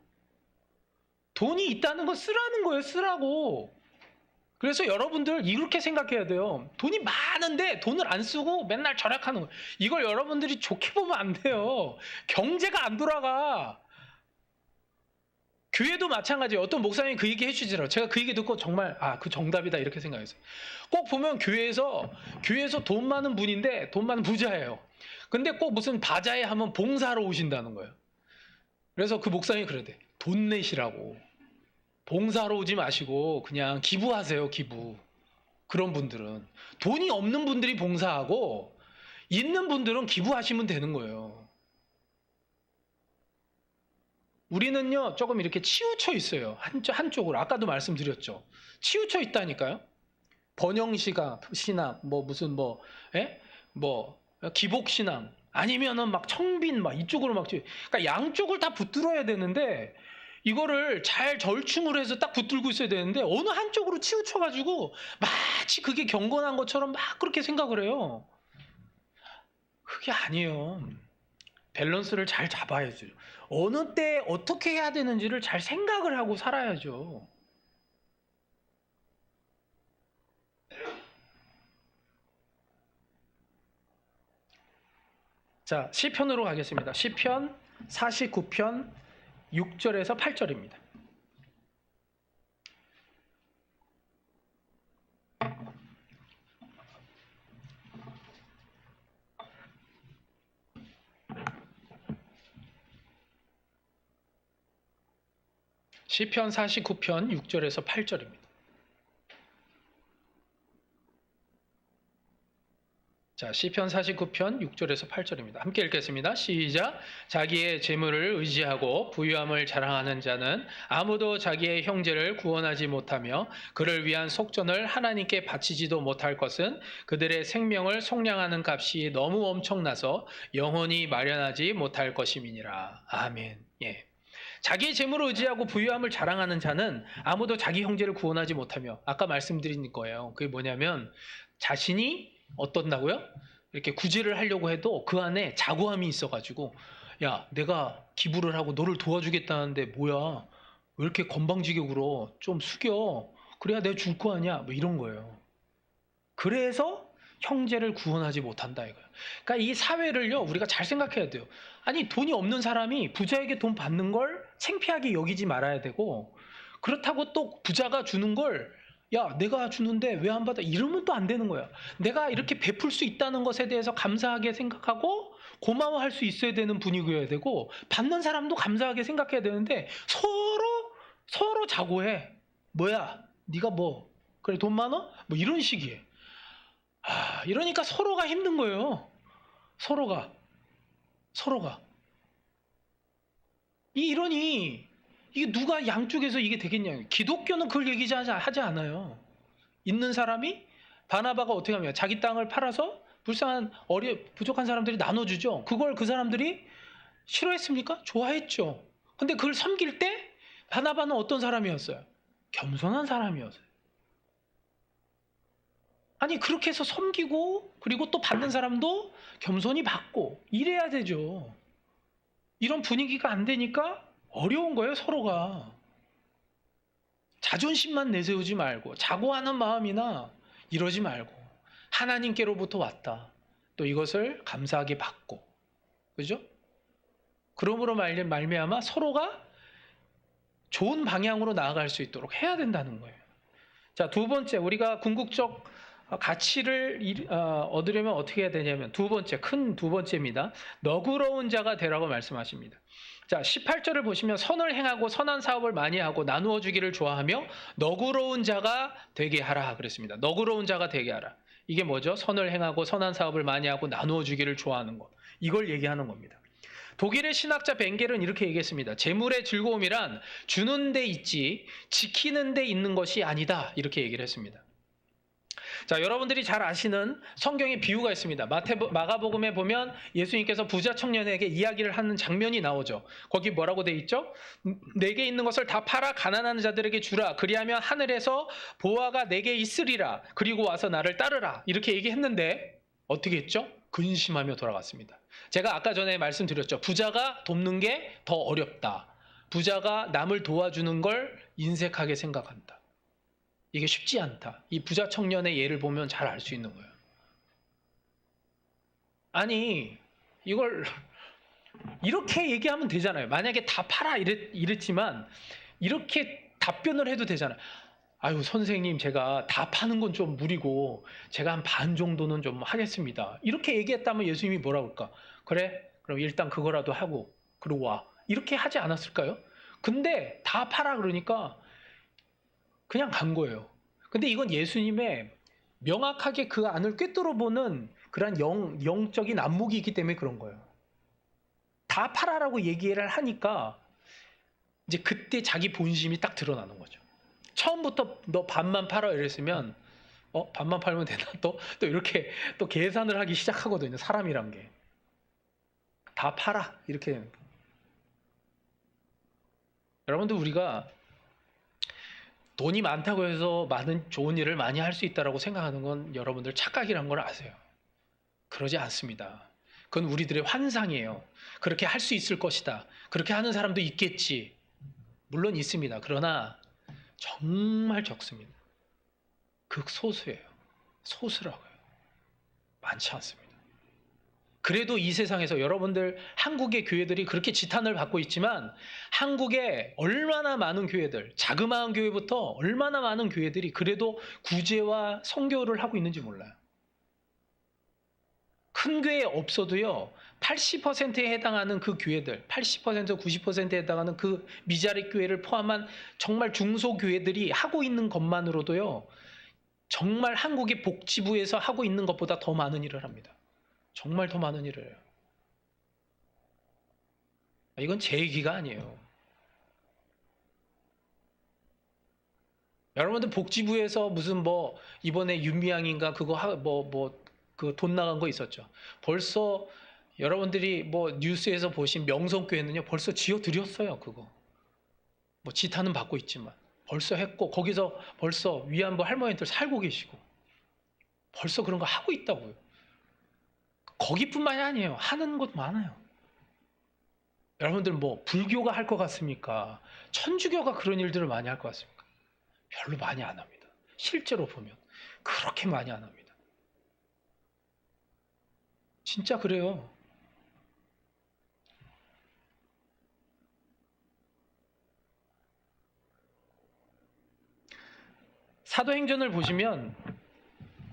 Speaker 1: 돈이 있다는 건 쓰라는 거예요. 쓰라고. 그래서 여러분들 이렇게 생각해야 돼요. 돈이 많은데 돈을 안 쓰고 맨날 절약하는 거예요. 이걸 여러분들이 좋게 보면 안 돼요. 경제가 안 돌아가. 교회도 마찬가지예요. 어떤 목사님이 그 얘기 해주시더라고요. 제가 그 얘기 듣고 정말 그 정답이다 이렇게 생각했어요. 꼭 보면 교회에서 돈 많은 분인데 돈 많은 부자예요. 근데 꼭 무슨 바자회 하면 봉사하러 오신다는 거예요. 그래서 그 목사님이 그러대. 돈 내시라고. 봉사하러 오지 마시고 그냥 기부하세요. 기부. 그런 분들은. 돈이 없는 분들이 봉사하고 있는 분들은 기부하시면 되는 거예요. 우리는요 조금 이렇게 치우쳐 있어요. 한쪽으로. 아까도 말씀드렸죠. 치우쳐 있다니까요. 번영신앙, 기복신앙, 아니면은 막 청빈, 막 이쪽으로 그러니까 양쪽을 다 붙들어야 되는데 이거를 잘 절충을 해서 딱 붙들고 있어야 되는데 어느 한쪽으로 치우쳐가지고 마치 그게 경건한 것처럼 막 그렇게 생각을 해요. 그게 아니에요. 밸런스를 잘 잡아야죠. 어느 때 어떻게 해야 되는지를 잘 생각을 하고 살아야죠. 자, 시편으로 가겠습니다. 시편 49편 6절에서 8절입니다. 시편 49편 6절에서 8절입니다. 자, 시편 49편 6절에서 8절입니다. 함께 읽겠습니다. 시작. 자기의 재물을 의지하고 부유함을 자랑하는 자는 아무도 자기의 형제를 구원하지 못하며 그를 위한 속전을 하나님께 바치지도 못할 것은 그들의 생명을 속량하는 값이 너무 엄청나서 영원히 마련하지 못할 것임이니라. 아멘. 예. 자기의 재물을 의지하고 부유함을 자랑하는 자는 아무도 자기 형제를 구원하지 못하며, 아까 말씀드린 거예요. 그게 뭐냐면 자신이 어떤다고요? 이렇게 구제를 하려고 해도 그 안에 자고함이 있어가지고, 야, 내가 기부를 하고 너를 도와주겠다는데 뭐야, 왜 이렇게 건방지게 굴어? 좀 숙여. 그래야 내가 줄 거 아니야. 뭐 이런 거예요. 그래서 형제를 구원하지 못한다 이거예요. 그러니까 이 사회를요, 우리가 잘 생각해야 돼요. 아니, 돈이 없는 사람이 부자에게 돈 받는 걸 창피하게 여기지 말아야 되고, 그렇다고 또 부자가 주는 걸, 야, 내가 주는데 왜 안 받아? 이러면 또 안 되는 거야. 내가 이렇게 베풀 수 있다는 것에 대해서 감사하게 생각하고 고마워할 수 있어야 되는 분위기여야 되고, 받는 사람도 감사하게 생각해야 되는데 서로 자고해. 뭐야, 네가 뭐 그래 돈 많아? 뭐 이런 식이에요. 이러니까 서로가 힘든 거예요. 서로가 이러니 이게 누가 양쪽에서 이게 되겠냐. 기독교는 그걸 하지 않아요. 있는 사람이, 바나바가 어떻게 하면 자기 땅을 팔아서 불쌍한 부족한 사람들이 나눠주죠. 그걸 그 사람들이 싫어했습니까? 좋아했죠. 근데 그걸 섬길 때 바나바는 어떤 사람이었어요? 겸손한 사람이었어요. 아니, 그렇게 해서 섬기고 그리고 또 받는 사람도 겸손히 받고 이래야 되죠. 이런 분위기가 안 되니까 어려운 거예요, 서로가. 자존심만 내세우지 말고, 자고하는 마음이나 이러지 말고, 하나님께로부터 왔다, 또 이것을 감사하게 받고, 그죠? 그러므로 말미암아 서로가 좋은 방향으로 나아갈 수 있도록 해야 된다는 거예요. 자, 두 번째, 우리가 궁극적 가치를 얻으려면 어떻게 해야 되냐면, 큰 두 번째입니다. 너그러운 자가 되라고 말씀하십니다. 자, 18절을 보시면 선을 행하고 선한 사업을 많이 하고 나누어 주기를 좋아하며 너그러운 자가 되게 하라 그랬습니다. 너그러운 자가 되게 하라. 이게 뭐죠? 선을 행하고 선한 사업을 많이 하고 나누어 주기를 좋아하는 것. 이걸 얘기하는 겁니다. 독일의 신학자 벤겔은 이렇게 얘기했습니다. 재물의 즐거움이란 주는 데 있지 지키는 데 있는 것이 아니다. 이렇게 얘기를 했습니다. 자, 여러분들이 잘 아시는 성경의 비유가 있습니다. 마가복음에 보면 예수님께서 부자 청년에게 이야기를 하는 장면이 나오죠. 거기 뭐라고 돼 있죠? 내게 있는 것을 다 팔아 가난한 자들에게 주라. 그리하면 하늘에서 보화가 내게 있으리라. 그리고 와서 나를 따르라. 이렇게 얘기했는데 어떻게 했죠? 근심하며 돌아갔습니다. 제가 아까 전에 말씀드렸죠. 부자가 돕는 게 더 어렵다. 부자가 남을 도와주는 걸 인색하게 생각한다. 이게 쉽지 않다. 이 부자 청년의 예를 보면 잘 알 수 있는 거예요. 아니, 이걸 이렇게 얘기하면 되잖아요. 만약에 다 팔아 이랬지만 이렇게 답변을 해도 되잖아요. 아유, 선생님, 제가 다 파는 건 좀 무리고 제가 한 반 정도는 좀 하겠습니다. 이렇게 얘기했다면 예수님이 뭐라고 할까? 그래, 그럼 일단 그거라도 하고 그러고 와. 이렇게 하지 않았을까요? 근데 다 팔아 그러니까 그냥 간 거예요. 근데 이건 예수님의 명확하게 그 안을 꿰뚫어 보는 그런 영적인 안목이 있기 때문에 그런 거예요. 다 팔아라고 얘기를 하니까 이제 그때 자기 본심이 딱 드러나는 거죠. 처음부터 너 반만 팔아 이랬으면 반만 팔면 되나? 또 이렇게 또 계산을 하기 시작하거든요. 사람이란 게. 다 팔아 이렇게. 여러분들, 우리가 돈이 많다고 해서 많은 좋은 일을 많이 할 수 있다고 생각하는 건 여러분들 착각이란 걸 아세요. 그러지 않습니다. 그건 우리들의 환상이에요. 그렇게 할 수 있을 것이다. 그렇게 하는 사람도 있겠지. 물론 있습니다. 그러나 정말 적습니다. 극소수예요. 소수라고요. 많지 않습니다. 그래도 이 세상에서 여러분들 한국의 교회들이 그렇게 지탄을 받고 있지만 한국에 얼마나 많은 교회들, 자그마한 교회부터 얼마나 많은 교회들이 그래도 구제와 선교를 하고 있는지 몰라요. 큰 교회 없어도요, 80%에 해당하는 그 교회들, 80%, 90%에 해당하는 그 미자립 교회를 포함한 정말 중소교회들이 하고 있는 것만으로도요, 정말 한국의 복지부에서 하고 있는 것보다 더 많은 일을 합니다. 정말 더 많은 일을 해요. 이건 제 얘기가 아니에요. 여러분들 복지부에서 무슨 이번에 윤미향인가 그거 그 돈 나간 거 있었죠. 벌써 여러분들이 뉴스에서 보신 명성교회는요 벌써 지어드렸어요. 그거 뭐 지탄은 받고 있지만 벌써 했고 거기서 벌써 위안부 할머니들 살고 계시고 벌써 그런 거 하고 있다고요. 거기뿐만이 아니에요. 하는 곳 많아요. 여러분들 뭐 불교가 할 것 같습니까? 천주교가 그런 일들을 많이 할 것 같습니까? 별로 많이 안 합니다. 실제로 보면 그렇게 많이 안 합니다. 진짜 그래요. 사도행전을 보시면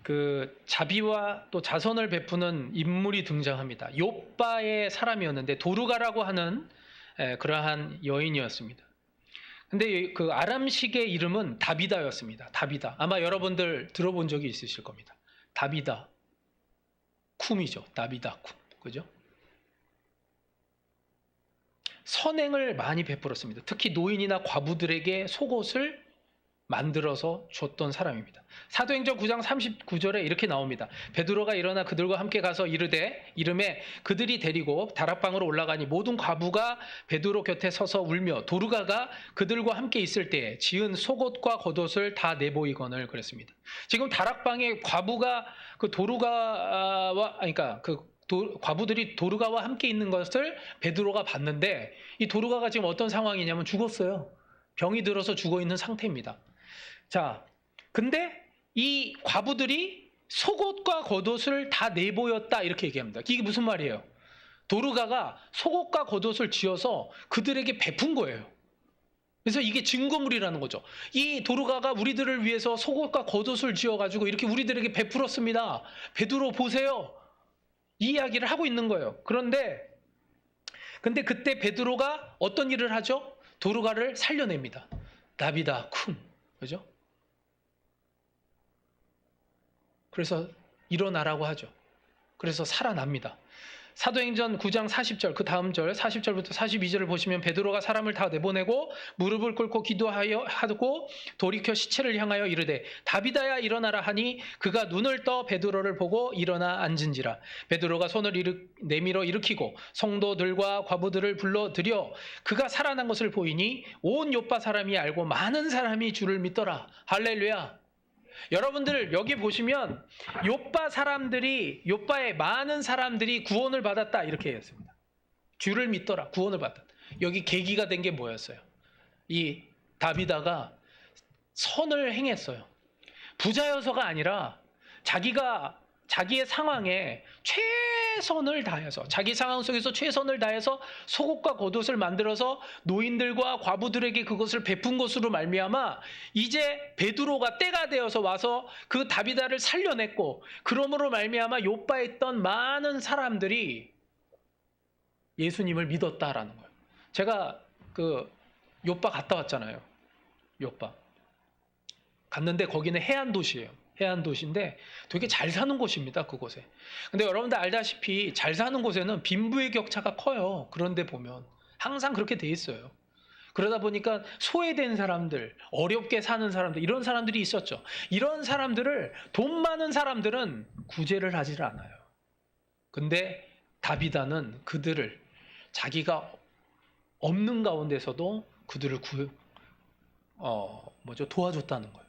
Speaker 1: 그 자비와 또 자선을 베푸는 인물이 등장합니다. 욥바의 사람이었는데 도르가라고 하는 그러한 여인이었습니다. 근데 그 아람식의 이름은 다비다였습니다. 다비다. 아마 여러분들 들어본 적이 있으실 겁니다. 다비다 쿰이죠. 다비다 쿰. 그죠? 선행을 많이 베풀었습니다. 특히 노인이나 과부들에게 속옷을 만들어서 줬던 사람입니다. 사도행전 9장 39절에 이렇게 나옵니다. 베드로가 일어나 그들과 함께 가서 이름에 그들이 데리고 다락방으로 올라가니 모든 과부가 베드로 곁에 서서 울며 도르가가 그들과 함께 있을 때에 지은 속옷과 겉옷을 다 내보이거늘 그랬습니다. 지금 다락방에 과부가 그 도르가와 그러니까 과부들이 도르가와 함께 있는 것을 베드로가 봤는데 이 도르가가 지금 어떤 상황이냐면 죽었어요. 병이 들어서 죽어 있는 상태입니다. 자, 근데 이 과부들이 속옷과 겉옷을 다 내보였다 이렇게 얘기합니다. 이게 무슨 말이에요? 도르가가 속옷과 겉옷을 지어서 그들에게 베푼 거예요. 그래서 이게 증거물이라는 거죠. 이 도르가가 우리들을 위해서 속옷과 겉옷을 지어가지고 이렇게 우리들에게 베풀었습니다. 베드로 보세요. 이 이야기를 하고 있는 거예요. 근데 그때 베드로가 어떤 일을 하죠? 도르가를 살려냅니다. 다비다 쿰. 그죠? 그래서 일어나라고 하죠. 그래서 살아납니다. 사도행전 9장 40절 그 다음 절 40절부터 42절을 보시면 베드로가 사람을 다 내보내고 무릎을 꿇고 기도하고 돌이켜 시체를 향하여 이르되 다비다야 일어나라 하니 그가 눈을 떠 베드로를 보고 일어나 앉은지라. 베드로가 손을 내밀어 일으키고 성도들과 과부들을 불러들여 그가 살아난 것을 보이니 온 요파 사람이 알고 많은 사람이 주를 믿더라. 할렐루야. 여러분들 여기 보시면 요빠의 많은 사람들이 구원을 받았다 이렇게 했습니다. 주를 믿더라. 구원을 받았다. 여기 계기가 된 게 뭐였어요? 이 다비다가 선을 행했어요. 부자여서가 아니라 자기의 상황에 최선을 다해서 자기 상황 속에서 최선을 다해서 속옷과 겉옷을 만들어서 노인들과 과부들에게 그것을 베푼 것으로 말미암아 이제 베드로가 때가 되어서 와서 그 다비다를 살려냈고 그러므로 말미암아 요빠에 있던 많은 사람들이 예수님을 믿었다라는 거예요. 제가 그 요빠 갔다 왔잖아요. 요빠 갔는데 거기는 해안 도시예요. 해안 도시인데 되게 잘 사는 곳입니다. 그곳에. 근데 여러분들 알다시피 잘 사는 곳에는 빈부의 격차가 커요. 그런데 보면 항상 그렇게 돼 있어요. 그러다 보니까 소외된 사람들, 어렵게 사는 사람들 이런 사람들이 있었죠. 이런 사람들을 돈 많은 사람들은 구제를 하질 않아요. 근데 다비다는 그들을 자기가 없는 가운데서도 그들을 도와줬다는 거예요.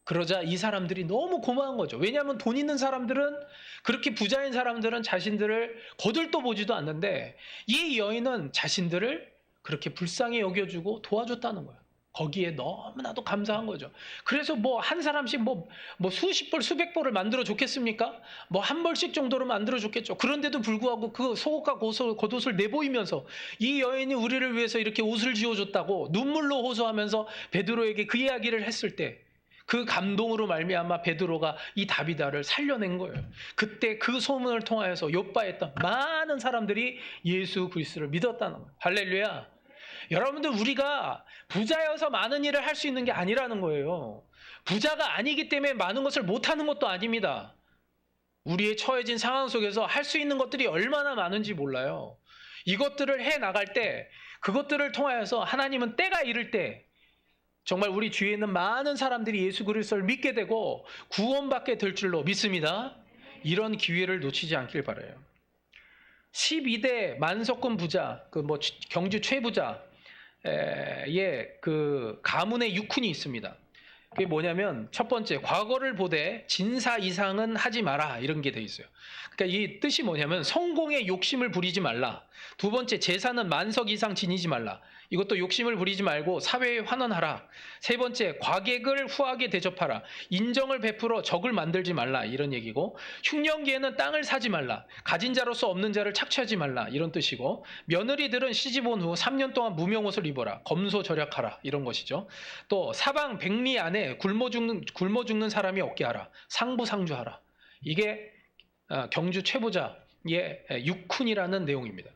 Speaker 1: 그러자 이 사람들이 너무 고마운 거죠. 왜냐하면 돈 있는 사람들은 그렇게 부자인 사람들은 자신들을 거들떠 보지도 않는데 이 여인은 자신들을 그렇게 불쌍히 여겨주고 도와줬다는 거예요. 거기에 너무나도 감사한 거죠. 그래서 뭐 한 사람씩 뭐 수십 벌 수백 벌을 만들어 줬겠습니까? 뭐 한 벌씩 정도로 만들어 줬겠죠. 그런데도 불구하고 그 속옷과 겉옷을 내보이면서 이 여인이 우리를 위해서 이렇게 옷을 지어줬다고 눈물로 호소하면서 베드로에게 그 이야기를 했을 때 그 감동으로 말미암아 베드로가 이 다비다를 살려낸 거예요. 그때 그 소문을 통하여서 요빠에 있던 많은 사람들이 예수 그리스도를 믿었다는 거예요. 할렐루야. 여러분들 우리가 부자여서 많은 일을 할 수 있는 게 아니라는 거예요. 부자가 아니기 때문에 많은 것을 못하는 것도 아닙니다. 우리의 처해진 상황 속에서 할 수 있는 것들이 얼마나 많은지 몰라요. 이것들을 해 나갈 때 그것들을 통하여서 하나님은 때가 이를 때 정말 우리 주위에 있는 많은 사람들이 예수 그리스도를 믿게 되고 구원받게 될 줄로 믿습니다. 이런 기회를 놓치지 않길 바라요. 12대 만석군 부자, 경주 최부자, 그 가문의 육훈이 있습니다. 그게 뭐냐면 첫 번째, 과거를 보되 진사 이상은 하지 마라, 이런 게 돼 있어요. 그러니까 이 뜻이 뭐냐면 성공에 욕심을 부리지 말라. 두 번째, 재산은 만석 이상 지니지 말라. 이것도 욕심을 부리지 말고 사회에 환원하라. 세 번째, 과객을 후하게 대접하라. 인정을 베풀어 적을 만들지 말라, 이런 얘기고, 흉년기에는 땅을 사지 말라. 가진 자로서 없는 자를 착취하지 말라, 이런 뜻이고, 며느리들은 시집 온 후 3년 동안 무명옷을 입어라. 검소절약하라, 이런 것이죠. 또 사방 백리 안에 굶어 죽는 사람이 없게 하라. 상부상주하라. 이게 경주 최보자의 육훈이라는 내용입니다.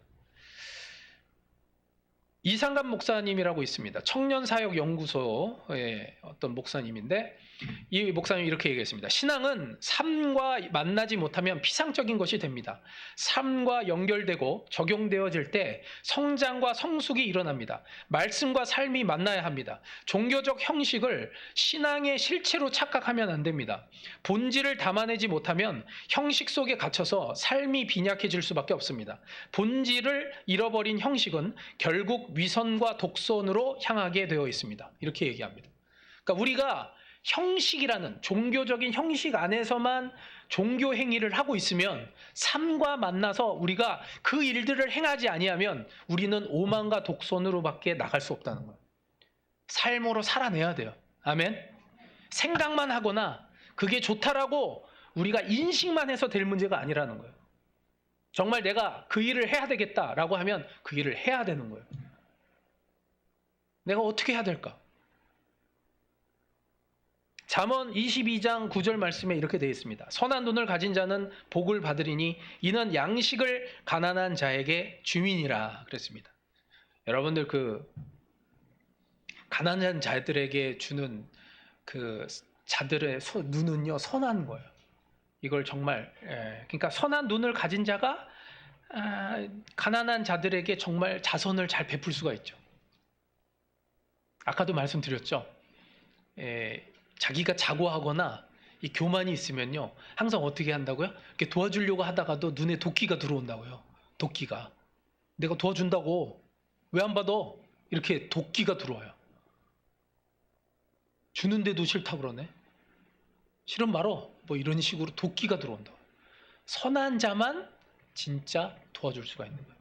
Speaker 1: 이상감 목사님이라고 있습니다. 청년사역연구소의 어떤 목사님인데, 이 목사님이 이렇게 얘기했습니다. 신앙은 삶과 만나지 못하면 피상적인 것이 됩니다. 삶과 연결되고 적용되어질 때 성장과 성숙이 일어납니다. 말씀과 삶이 만나야 합니다. 종교적 형식을 신앙의 실체로 착각하면 안 됩니다. 본질을 담아내지 못하면 형식 속에 갇혀서 삶이 빈약해질 수밖에 없습니다. 본질을 잃어버린 형식은 결국 위선과 독선으로 향하게 되어 있습니다. 이렇게 얘기합니다. 그러니까 우리가 형식이라는 종교적인 형식 안에서만 종교 행위를 하고 있으면 삶과 만나서 우리가 그 일들을 행하지 아니하면 우리는 오만과 독선으로밖에 나갈 수 없다는 거예요. 삶으로 살아내야 돼요. 아멘. 생각만 하거나 그게 좋다라고 우리가 인식만 해서 될 문제가 아니라는 거예요. 정말 내가 그 일을 해야 되겠다라고 하면 그 일을 해야 되는 거예요. 내가 어떻게 해야 될까? 잠언 22장 9절 말씀에 이렇게 되어 있습니다. 선한 눈을 가진 자는 복을 받으리니 이는 양식을 가난한 자에게 주민이라 그랬습니다. 여러분들 그 가난한 자들에게 주는 그 자들의 눈은요 선한 거예요. 이걸 정말 그러니까 선한 눈을 가진 자가 가난한 자들에게 정말 자선을 잘 베풀 수가 있죠. 아까도 말씀드렸죠. 자기가 자고하거나 이 교만이 있으면요 항상 어떻게 한다고요? 이렇게 도와주려고 하다가도 눈에 도끼가 들어온다고요. 도끼가 내가 도와준다고 왜 안 받아? 이렇게 도끼가 들어와요. 주는데도 싫다 그러네. 싫은 말어. 뭐 이런 식으로 도끼가 들어온다. 선한 자만 진짜 도와줄 수가 있는 거예요.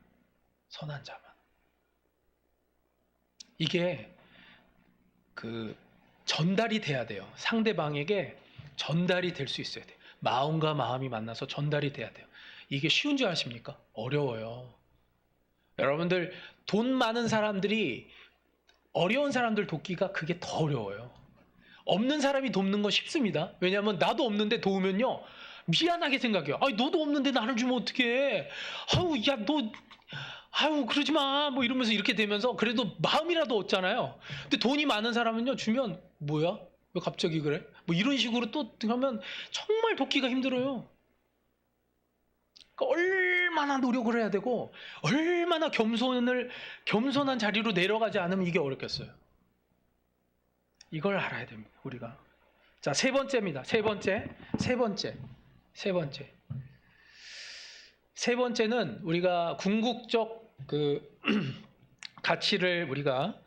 Speaker 1: 선한 자만. 이게 그 전달이 돼야 돼요. 상대방에게 전달이 될 수 있어야 돼요. 마음과 마음이 만나서 전달이 돼야 돼요. 이게 쉬운 줄 아십니까? 어려워요. 여러분들 돈 많은 사람들이 어려운 사람들 돕기가 그게 더 어려워요. 없는 사람이 돕는 건 쉽습니다. 왜냐하면 나도 없는데 도우면요 미안하게 생각해요. 아니 너도 없는데 나를 주면 어떡해. 아우 야 너 아유 그러지 마 뭐 이러면서 이렇게 되면서 그래도 마음이라도 얻잖아요. 근데 돈이 많은 사람은요 주면 뭐야 왜 갑자기 그래 뭐 이런 식으로 또 하면 정말 돕기가 힘들어요. 그러니까 얼마나 노력을 해야 되고 얼마나 겸손한 자리로 내려가지 않으면 이게 어렵겠어요. 이걸 알아야 됩니다. 우리가. 자, 세 번째입니다. 세 번째는 우리가 궁극적 그 가치를 우리가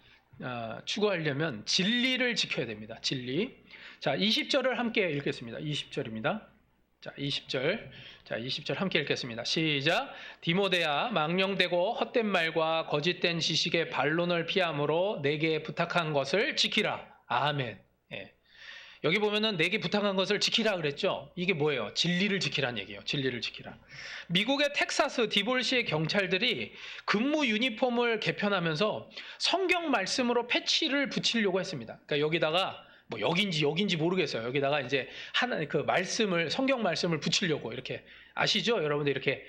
Speaker 1: 추구하려면 진리를 지켜야 됩니다. 진리. 자, 20절을 함께 읽겠습니다. 20절입니다. 자, 20절 함께 읽겠습니다. 시작. 디모데야, 망령되고 헛된 말과 거짓된 지식의 반론을 피함으로 내게 부탁한 것을 지키라. 아멘. 예. 여기 보면은 내게 부탁한 것을 지키라 그랬죠. 이게 뭐예요? 진리를 지키라는 얘기예요. 진리를 지키라. 미국의 텍사스 디볼시의 경찰들이 근무 유니폼을 개편하면서 성경 말씀으로 패치를 붙이려고 했습니다. 그러니까 여기다가 뭐 여긴지 모르겠어요. 여기다가 이제 하나 그 말씀을 성경 말씀을 붙이려고 이렇게 아시죠? 여러분들 이렇게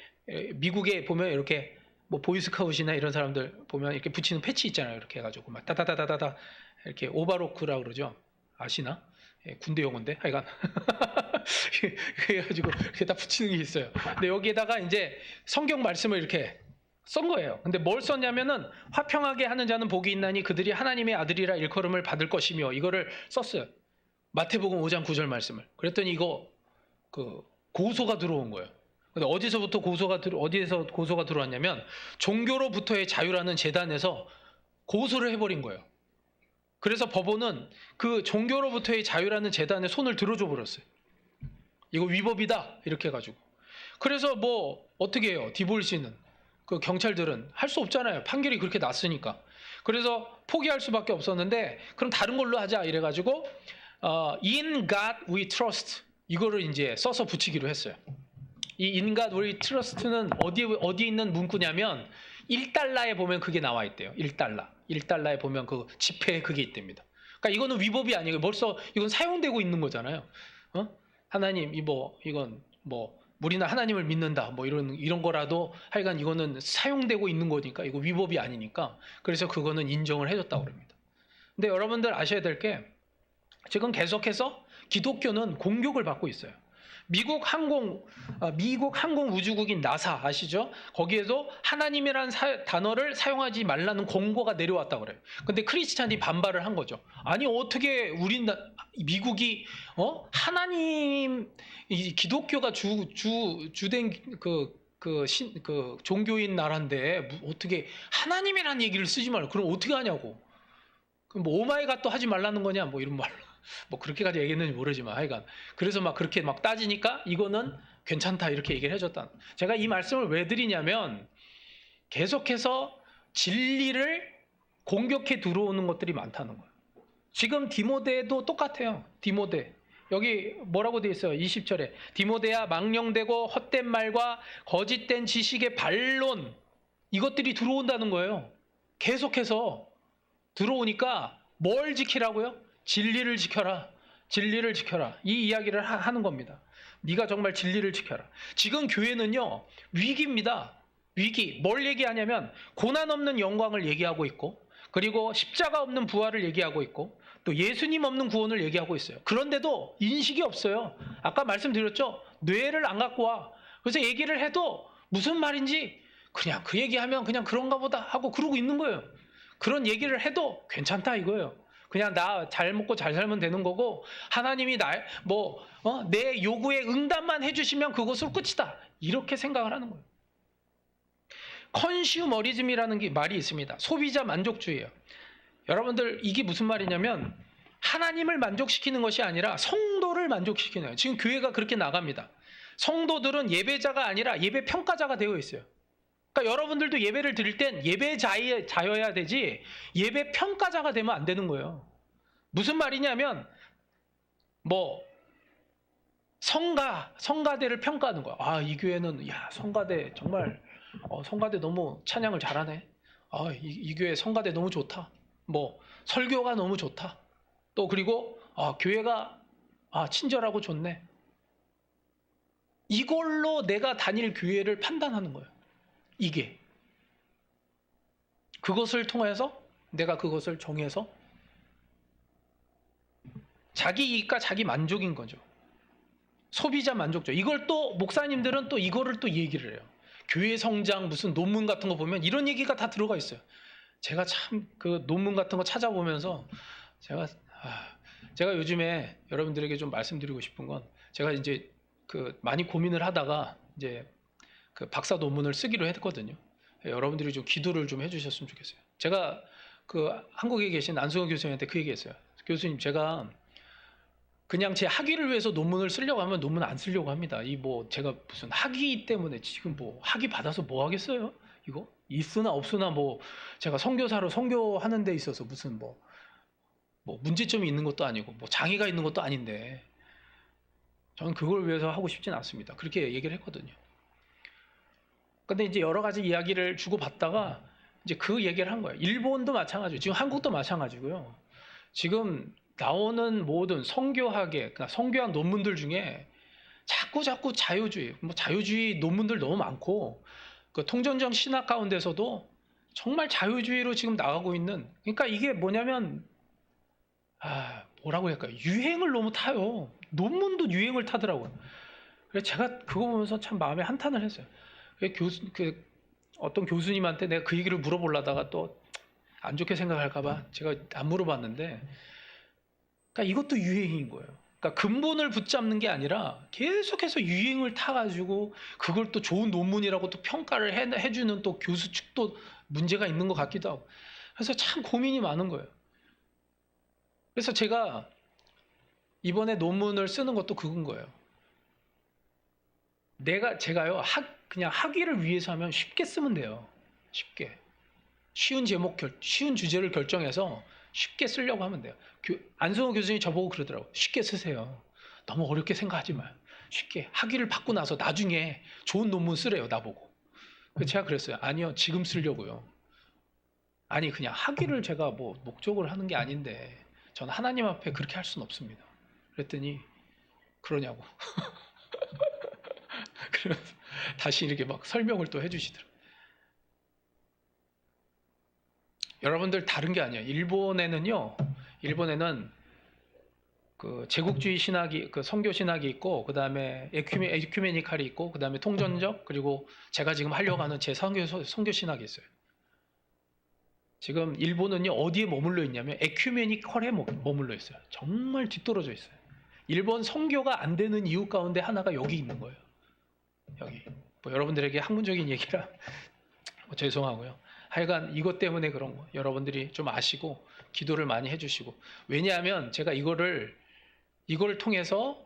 Speaker 1: 미국에 보면 이렇게 뭐 보이스카웃이나 이런 사람들 보면 이렇게 붙이는 패치 있잖아요. 이렇게 해가지고 막 따다다다다다 이렇게 오바로크라 그러죠. 아시나? 예, 군대 용어인데 하여간 그래가지고 이렇게 다 붙이는 게 있어요. 근데 여기에다가 이제 성경 말씀을 이렇게 쓴 거예요. 근데 뭘 썼냐면은 화평하게 하는 자는 복이 있나니 그들이 하나님의 아들이라 일컬음을 받을 것이며 이거를 썼어요. 마태복음 5장 9절 말씀을. 그랬더니 이거 그 고소가 들어온 거예요. 근데 어디서 고소가 들어왔냐면 종교로부터의 자유라는 재단에서 고소를 해버린 거예요. 그래서 법원은 그 종교로부터의 자유라는 재단에 손을 들어줘 버렸어요. 이거 위법이다 이렇게 해가지고. 그래서 뭐 어떻게 해요? 디볼시는 그 경찰들은 할 수 없잖아요. 판결이 그렇게 났으니까. 그래서 포기할 수밖에 없었는데 그럼 다른 걸로 하자 이래가지고 In God we trust 이거를 이제 써서 붙이기로 했어요. 이 In God we trust는 어디에 있는 문구냐면 1달러에 보면 그게 나와 있대요. 1달러에 보면 그 지폐에 그게 있답니다. 그러니까 이거는 위법이 아니고 벌써 이건 사용되고 있는 거잖아요. 하나님 이건 우리는 하나님을 믿는다 뭐 이런 거라도 하여간 이거는 사용되고 있는 거니까 이거 위법이 아니니까 그래서 그거는 인정을 해줬다고 그럽니다. 근데 여러분들 아셔야 될 게 지금 계속해서 기독교는 공격을 받고 있어요. 미국 항공우주국인 나사 아시죠? 거기에도 하나님이라는 단어를 사용하지 말라는 공고가 내려왔다고 그래요. 근데 크리스찬이 반발을 한 거죠. 아니 어떻게 미국이 하나님 기독교가 주된 그 종교인 나라인데 어떻게 하나님이라는 얘기를 쓰지 말고 그럼 어떻게 하냐고. 그럼 뭐 오마이갓도 하지 말라는 거냐 뭐 이런 말로. 뭐 그렇게까지 얘기했는지 모르지만 하여간 그래서 막 그렇게 막 따지니까 이거는 괜찮다 이렇게 얘기를 해줬다. 제가 이 말씀을 왜 드리냐면 계속해서 진리를 공격해 들어오는 것들이 많다는 거예요. 지금 디모데도 똑같아요. 디모데 여기 뭐라고 되어 있어요? 20절에 디모데야 망령되고 헛된 말과 거짓된 지식의 반론 이것들이 들어온다는 거예요. 계속해서 들어오니까 뭘 지키라고요? 진리를 지켜라. 진리를 지켜라. 이 이야기를 하는 겁니다. 네가 정말 진리를 지켜라. 지금 교회는요. 위기입니다. 위기. 뭘 얘기하냐면 고난 없는 영광을 얘기하고 있고 그리고 십자가 없는 부활을 얘기하고 있고 또 예수님 없는 구원을 얘기하고 있어요. 그런데도 인식이 없어요. 아까 말씀드렸죠. 뇌를 안 갖고 와. 그래서 얘기를 해도 무슨 말인지 그냥 그 얘기하면 그냥 그런가 보다 하고 그러고 있는 거예요. 그런 얘기를 해도 괜찮다 이거예요. 그냥 나 잘 먹고 잘 살면 되는 거고 하나님이 내 요구에 응답만 해주시면 그것으로 끝이다. 이렇게 생각을 하는 거예요. 컨슈머리즘이라는 말이 있습니다. 소비자 만족주의예요. 여러분들 이게 무슨 말이냐면 하나님을 만족시키는 것이 아니라 성도를 만족시키는 거예요. 지금 교회가 그렇게 나갑니다. 성도들은 예배자가 아니라 예배 평가자가 되어 있어요. 그러니까 여러분들도 예배를 드릴 땐 예배자여야 되지 예배 평가자가 되면 안 되는 거예요. 무슨 말이냐면 성가대를 평가하는 거야. 아, 이 교회는 성가대 정말 성가대 너무 찬양을 잘하네. 아, 이 교회 성가대 너무 좋다. 설교가 너무 좋다. 또 그리고 교회가 친절하고 좋네. 이걸로 내가 다닐 교회를 판단하는 거예요. 이게 그것을 통해서 내가 그것을 정해서 자기 이익과 자기 만족인 거죠. 소비자 만족죠. 이걸 또 목사님들은 또 이거를 또 얘기를 해요. 교회 성장 무슨 논문 같은 거 보면 이런 얘기가 다 들어가 있어요. 제가 참 그 논문 같은 거 찾아보면서 제가 요즘에 여러분들에게 좀 말씀드리고 싶은 건 제가 이제 많이 고민을 하다가 이제 그 박사 논문을 쓰기로 했거든요. 여러분들이 좀 기도를 좀 해주셨으면 좋겠어요. 제가 한국에 계신 안승호 교수님한테 그 얘기했어요. 교수님, 제가 그냥 제 학위를 위해서 논문을 쓰려고 하면 논문 안 쓰려고 합니다. 제가 무슨 학위 때문에 지금 학위 받아서 뭐 하겠어요? 이거 있으나 없으나 제가 선교사로 선교하는 데 있어서 무슨 문제점이 있는 것도 아니고 장애가 있는 것도 아닌데 저는 그걸 위해서 하고 싶진 않습니다. 그렇게 얘기를 했거든요. 근데 이제 여러 가지 이야기를 주고받다가 이제 그 얘기를 한 거예요. 일본도 마찬가지고 지금 한국도 마찬가지고요. 지금 나오는 모든 선교학 논문들 중에 자꾸 자유주의 논문들 너무 많고 그 통전적 신학 가운데서도 정말 자유주의로 지금 나가고 있는 그러니까 이게 뭐냐면 뭐라고 할까요? 유행을 너무 타요. 논문도 유행을 타더라고요. 그래서 제가 그거 보면서 참 마음에 한탄을 했어요. 어떤 교수님한테 내가 그 얘기를 물어보려다가 또 안 좋게 생각할까봐 제가 안 물어봤는데, 그러니까 이것도 유행인 거예요. 그러니까 근본을 붙잡는 게 아니라 계속해서 유행을 타가지고 그걸 또 좋은 논문이라고 또 평가를 해주는 또 교수 측도 문제가 있는 것 같기도 하고. 그래서 참 고민이 많은 거예요. 그래서 제가 이번에 논문을 쓰는 것도 그건 거예요. 제가요, 그냥 학위를 위해서 하면 쉽게 쓰면 돼요. 쉽게. 쉬운 쉬운 주제를 결정해서 쉽게 쓰려고 하면 돼요. 안승호 교수님이 저보고 그러더라고요. 쉽게 쓰세요. 너무 어렵게 생각하지 마요. 쉽게. 학위를 받고 나서 나중에 좋은 논문 쓰래요, 나보고. 제가 그랬어요. 아니요, 지금 쓰려고요. 아니, 그냥 학위를 제가 뭐 목적으로 하는 게 아닌데, 저는 하나님 앞에 그렇게 할 수는 없습니다. 그랬더니, 그러냐고. 그래서 다시 이렇게 막 설명을 또 해주시더라고요. 여러분들 다른 게 아니에요. 일본에는 그 제국주의 신학이, 그 선교 신학이 있고, 그 다음에 에큐메니칼이 있고, 그 다음에 통전적, 그리고 제가 지금 하려고 하는 제 선교 신학이 있어요. 지금 일본은요, 어디에 머물러 있냐면 에큐메니컬에 머물러 있어요. 정말 뒤떨어져 있어요. 일본 선교가 안 되는 이유 가운데 하나가 여기 있는 거예요. 여기. 뭐 여러분들에게 학문적인 얘기라 죄송하고요. 하여간 이것 때문에 그런 거 여러분들이 좀 아시고 기도를 많이 해주시고, 왜냐하면 제가 이걸 통해서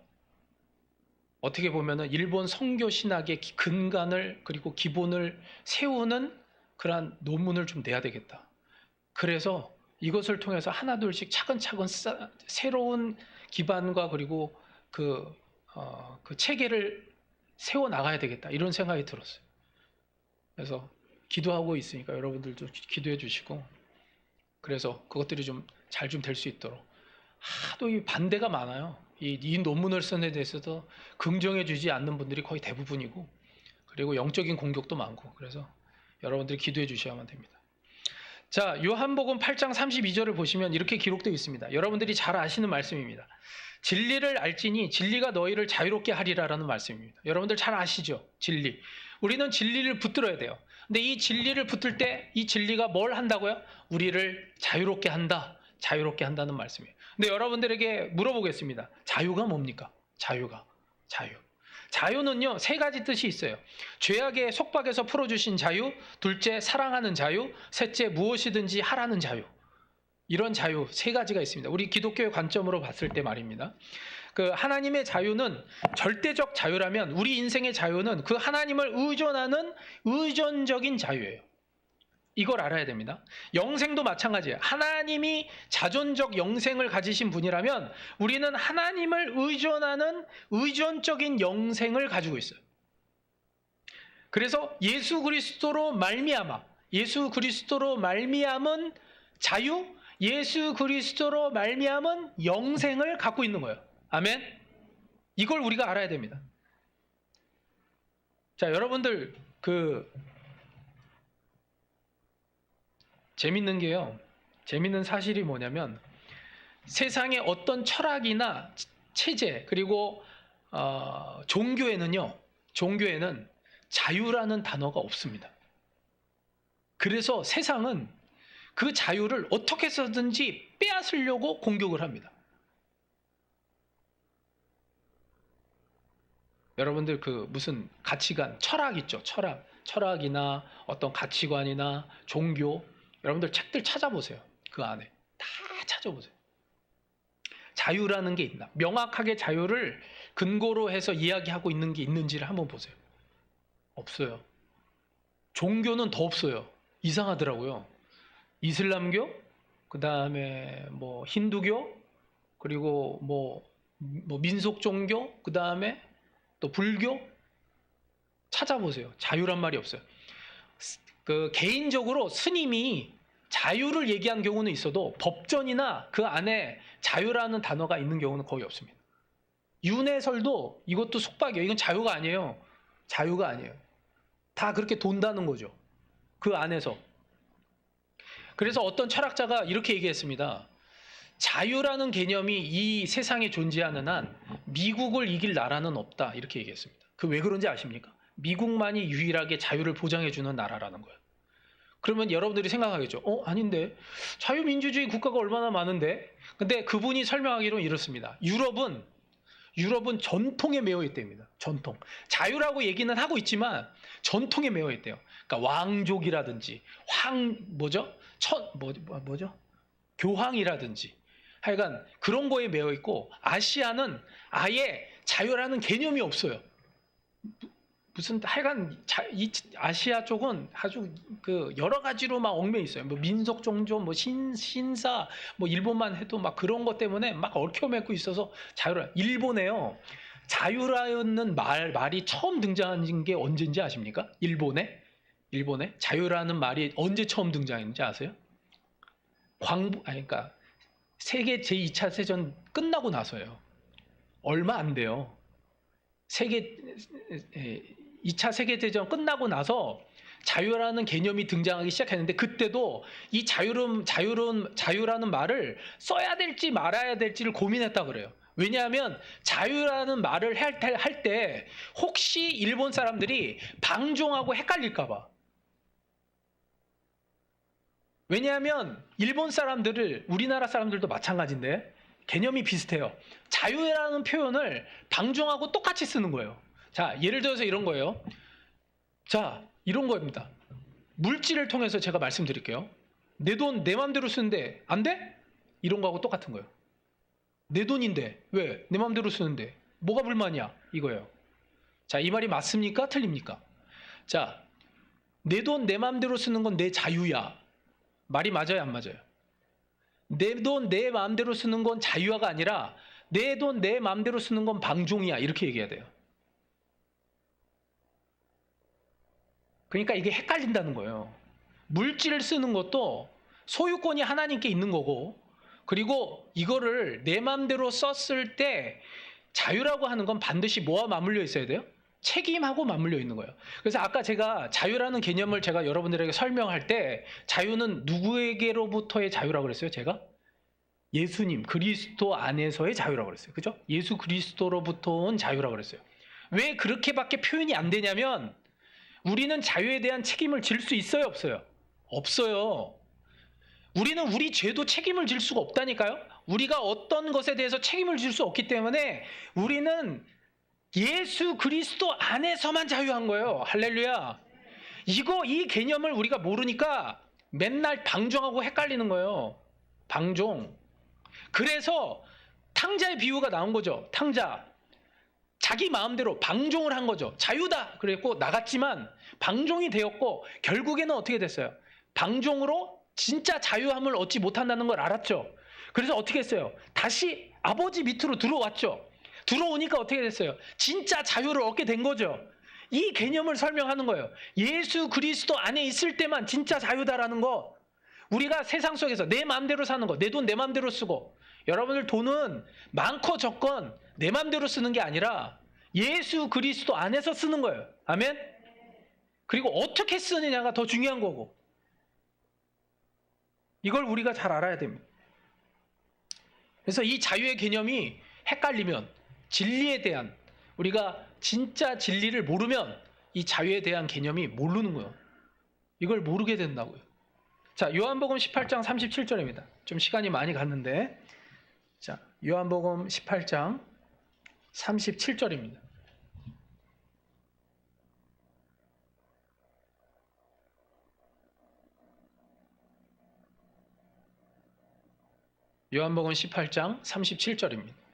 Speaker 1: 어떻게 보면은 일본 선교 신학의 근간을, 그리고 기본을 세우는 그러한 논문을 좀 내야 되겠다. 그래서 이것을 통해서 하나둘씩 차근차근 새로운 기반과 그리고 그 체계를 세워 나가야 되겠다, 이런 생각이 들었어요. 그래서 기도하고 있으니까 여러분들도 기도해 주시고, 그래서 그것들이 좀 잘 좀 될 수 있도록. 하도 이 반대가 많아요. 이 논문을 쓰는 데 대해서도 긍정해 주지 않는 분들이 거의 대부분이고, 그리고 영적인 공격도 많고, 그래서 여러분들이 기도해 주셔야만 됩니다. 자, 요한복음 8장 32절을 보시면 이렇게 기록되어 있습니다. 여러분들이 잘 아시는 말씀입니다. 진리를 알지니 진리가 너희를 자유롭게 하리라라는 말씀입니다. 여러분들 잘 아시죠? 진리. 우리는 진리를 붙들어야 돼요. 근데 이 진리를 붙들 때 이 진리가 뭘 한다고요? 우리를 자유롭게 한다. 자유롭게 한다는 말씀이에요. 근데 여러분들에게 물어보겠습니다. 자유가 뭡니까? 자유. 자유는요, 세 가지 뜻이 있어요. 죄악의 속박에서 풀어주신 자유, 둘째 사랑하는 자유, 셋째 무엇이든지 하라는 자유. 이런 자유 세 가지가 있습니다. 우리 기독교의 관점으로 봤을 때 말입니다. 그 하나님의 자유는 절대적 자유라면, 우리 인생의 자유는 그 하나님을 의존하는 의존적인 자유예요. 이걸 알아야 됩니다. 영생도 마찬가지예요. 하나님이 자존적 영생을 가지신 분이라면 우리는 하나님을 의존하는 의존적인 영생을 가지고 있어요. 그래서 예수 그리스도로 말미암은 자유, 예수 그리스도로 말미암은 영생을 갖고 있는 거예요. 아멘. 이걸 우리가 알아야 됩니다. 자, 여러분들 재밌는 사실이 뭐냐면, 세상의 어떤 철학이나 체제, 그리고 종교에는 자유라는 단어가 없습니다. 그래서 세상은 그 자유를 어떻게 해서든지 빼앗으려고 공격을 합니다. 여러분들 무슨 가치관, 철학 있죠? 철학이나 어떤 가치관이나 종교, 여러분들 책들 찾아보세요. 그 안에 다 찾아보세요. 자유라는 게 있나? 명확하게 자유를 근거로 해서 이야기하고 있는 게 있는지를 한번 보세요. 없어요. 종교는 더 없어요. 이상하더라고요. 이슬람교, 그 다음에 뭐 힌두교, 그리고 뭐 민속 종교, 그 다음에 또 불교, 찾아보세요. 자유란 말이 없어요. 개인적으로 스님이 자유를 얘기한 경우는 있어도 법전이나 그 안에 자유라는 단어가 있는 경우는 거의 없습니다. 윤회설도 이것도 속박이에요. 이건 자유가 아니에요. 다 그렇게 돈다는 거죠. 그 안에서. 그래서 어떤 철학자가 이렇게 얘기했습니다. 자유라는 개념이 이 세상에 존재하는 한 미국을 이길 나라는 없다, 이렇게 얘기했습니다. 왜 그런지 아십니까? 미국만이 유일하게 자유를 보장해주는 나라라는 거예요. 그러면 여러분들이 생각하겠죠. 아닌데 자유민주주의 국가가 얼마나 많은데? 근데 그분이 설명하기로는 이렇습니다. 유럽은 전통에 매여 있답니다. 전통. 자유라고 얘기는 하고 있지만 전통에 매여 있대요. 그러니까 왕족이라든지 뭐죠? 교황이라든지 하여간 그런 거에 매여 있고, 아시아는 아예 자유라는 개념이 없어요. 무슨 하여간 이 아시아 쪽은 아주 그 여러 가지로 막 얽매여 있어요. 뭐 민속 종교, 뭐 신사, 뭐 일본만 해도 막 그런 것 때문에 막 얽혀매고 있어서 자유라. 일본에요. 자유라는 말이 처음 등장한 게 언제인지 아십니까? 일본에 자유라는 말이 언제 처음 등장했는지 아세요? 그러니까 세계 제2차 세전 끝나고 나서요. 얼마 안 돼요. 2차 세계대전 끝나고 나서 자유라는 개념이 등장하기 시작했는데, 그때도 이 자유라는 말을 써야 될지 말아야 될지를 고민했다 그래요. 왜냐하면 자유라는 말을 할 때 혹시 일본 사람들이 방종하고 헷갈릴까 봐. 왜냐하면 일본 사람들을, 우리나라 사람들도 마찬가지인데 개념이 비슷해요. 자유라는 표현을 방종하고 똑같이 쓰는 거예요. 자, 예를 들어서 이런 거예요. 자, 이런 거입니다. 물질을 통해서 제가 말씀드릴게요. 내 돈 내 맘대로 쓰는데 안 돼? 이런 거하고 똑같은 거예요. 내 돈인데 왜? 내 맘대로 쓰는데 뭐가 불만이야? 이거예요. 자, 이 말이 맞습니까? 틀립니까? 자, 내 돈 내 맘대로 쓰는 건 내 자유야. 말이 맞아요, 안 맞아요? 내 돈 내 마음대로 쓰는 건 자유화가 아니라 내 돈 내 마음대로 쓰는 건 방종이야, 이렇게 얘기해야 돼요. 그러니까 이게 헷갈린다는 거예요. 물질을 쓰는 것도 소유권이 하나님께 있는 거고, 그리고 이거를 내 마음대로 썼을 때 자유라고 하는 건 반드시 뭐와 맞물려 있어야 돼요? 책임하고 맞물려 있는 거예요. 그래서 아까 제가 자유라는 개념을 제가 여러분들에게 설명할 때 자유는 누구에게로부터의 자유라고 그랬어요? 제가? 예수님, 그리스도 안에서의 자유라고 그랬어요. 그죠? 예수 그리스도로부터 온 자유라고 그랬어요. 왜 그렇게밖에 표현이 안 되냐면, 우리는 자유에 대한 책임을 질 수 있어요, 없어요? 없어요. 우리는 우리 죄도 책임을 질 수가 없다니까요. 우리가 어떤 것에 대해서 책임을 질 수 없기 때문에 우리는 예수 그리스도 안에서만 자유한 거예요. 할렐루야. 이 개념을 우리가 모르니까 맨날 방종하고 헷갈리는 거예요. 방종. 그래서 탕자의 비유가 나온 거죠. 탕자. 자기 마음대로 방종을 한 거죠. 자유다 그랬고 나갔지만 방종이 되었고, 결국에는 어떻게 됐어요? 방종으로 진짜 자유함을 얻지 못한다는 걸 알았죠. 그래서 어떻게 했어요? 다시 아버지 밑으로 들어왔죠. 들어오니까 어떻게 됐어요? 진짜 자유를 얻게 된 거죠. 이 개념을 설명하는 거예요. 예수 그리스도 안에 있을 때만 진짜 자유다라는 거. 우리가 세상 속에서 내 마음대로 사는 거, 내 돈 내 마음대로 쓰고, 여러분들 돈은 많고 적건 내 마음대로 쓰는 게 아니라 예수 그리스도 안에서 쓰는 거예요. 아멘? 그리고 어떻게 쓰느냐가 더 중요한 거고, 이걸 우리가 잘 알아야 됩니다. 그래서 이 자유의 개념이 헷갈리면, 진리에 대한, 우리가 진짜 진리를 모르면 이 자유에 대한 개념이 모르는 거예요. 이걸 모르게 된다고요. 자, 요한복음 18장 37절입니다. 좀 시간이 많이 갔는데, 자, 요한복음 18장 37절입니다. 요한복음 18장 37절입니다.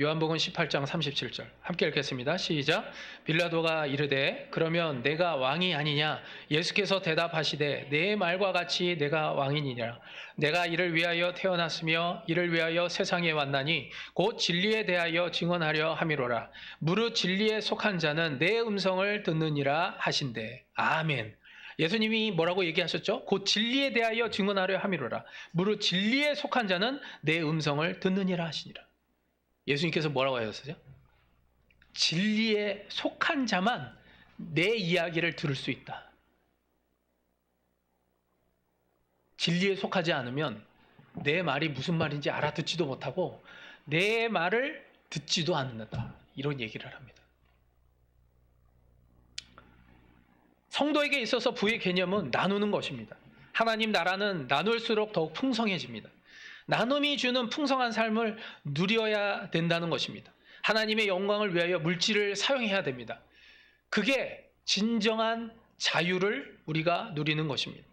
Speaker 1: 요한복음 18장 37절 함께 읽겠습니다. 시작. 빌라도가 이르되 그러면 내가 왕이 아니냐? 예수께서 대답하시되 내 말과 같이 내가 왕이니라. 내가 이를 위하여 태어났으며 이를 위하여 세상에 왔나니 곧 진리에 대하여 증언하려 함이로라. 무릇 진리에 속한 자는 내 음성을 듣느니라 하신대. 아멘. 예수님이 뭐라고 얘기하셨죠? 곧 진리에 대하여 증언하려 함이로라. 무릇 진리에 속한 자는 내 음성을 듣느니라 하시니라. 예수님께서 뭐라고 하셨어요? 진리에 속한 자만 내 이야기를 들을 수 있다. 진리에 속하지 않으면 내 말이 무슨 말인지 알아듣지도 못하고 내 말을 듣지도 않는다. 이런 얘기를 합니다. 성도에게 있어서 부의 개념은 나누는 것입니다. 하나님 나라는 나눌수록 더욱 풍성해집니다. 나눔이 주는 풍성한 삶을 누려야 된다는 것입니다. 하나님의 영광을 위하여 물질을 사용해야 됩니다. 그게 진정한 자유를 우리가 누리는 것입니다.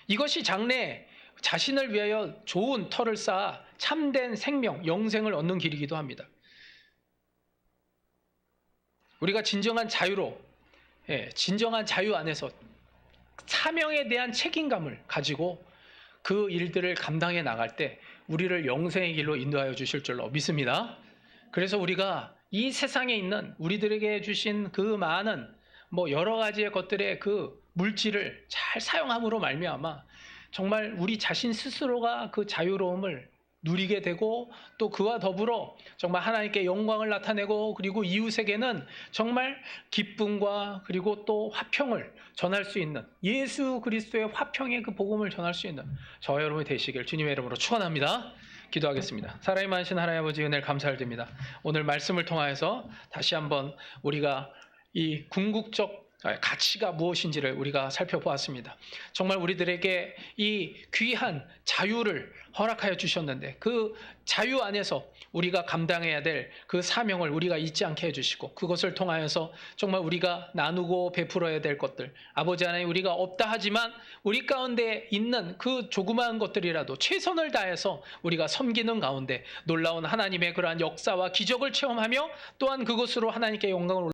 Speaker 1: 이것이 장래 자신을 위하여 좋은 터를 쌓아 참된 생명, 영생을 얻는 길이기도 합니다. 우리가 진정한 자유로, 진정한 자유 안에서 사명에 대한 책임감을 가지고 그 일들을 감당해 나갈 때 우리를 영생의 길로 인도하여 주실 줄로 믿습니다. 그래서 우리가 이 세상에 있는 우리들에게 주신 그 많은 여러 가지의 것들의 그 물질을 잘 사용함으로 말미암아 정말 우리 자신 스스로가 그 자유로움을 누리게 되고 또 그와 더불어 정말 하나님께 영광을 나타내고 그리고 이웃에게는 정말 기쁨과 그리고 또 화평을 전할 수 있는 예수 그리스도의 화평의 그 복음을 전할 수 있는 저와 여러분이 되시길 주님의 이름으로 축원합니다. 기도하겠습니다. 사랑이 많으신 하나님 아버지 은혜를 감사를 드립니다. 오늘 말씀을 통하여서 다시 한번 우리가 이 궁극적 가치가 무엇인지를 우리가 살펴보았습니다. 정말 우리들에게 이 귀한 자유를 허락하여 주셨는데 그 자유 안에서 우리가 감당해야 될 그 사명을 우리가 잊지 않게 해주시고 그것을 통하여서 정말 우리가 나누고 베풀어야 될 것들 아버지 하나님 우리가 없다 하지만 우리 가운데 있는 그 조그마한 것들이라도 최선을 다해서 우리가 섬기는 가운데 놀라운 하나님의 그러한 역사와 기적을 체험하며 또한 그것으로 하나님께 영광을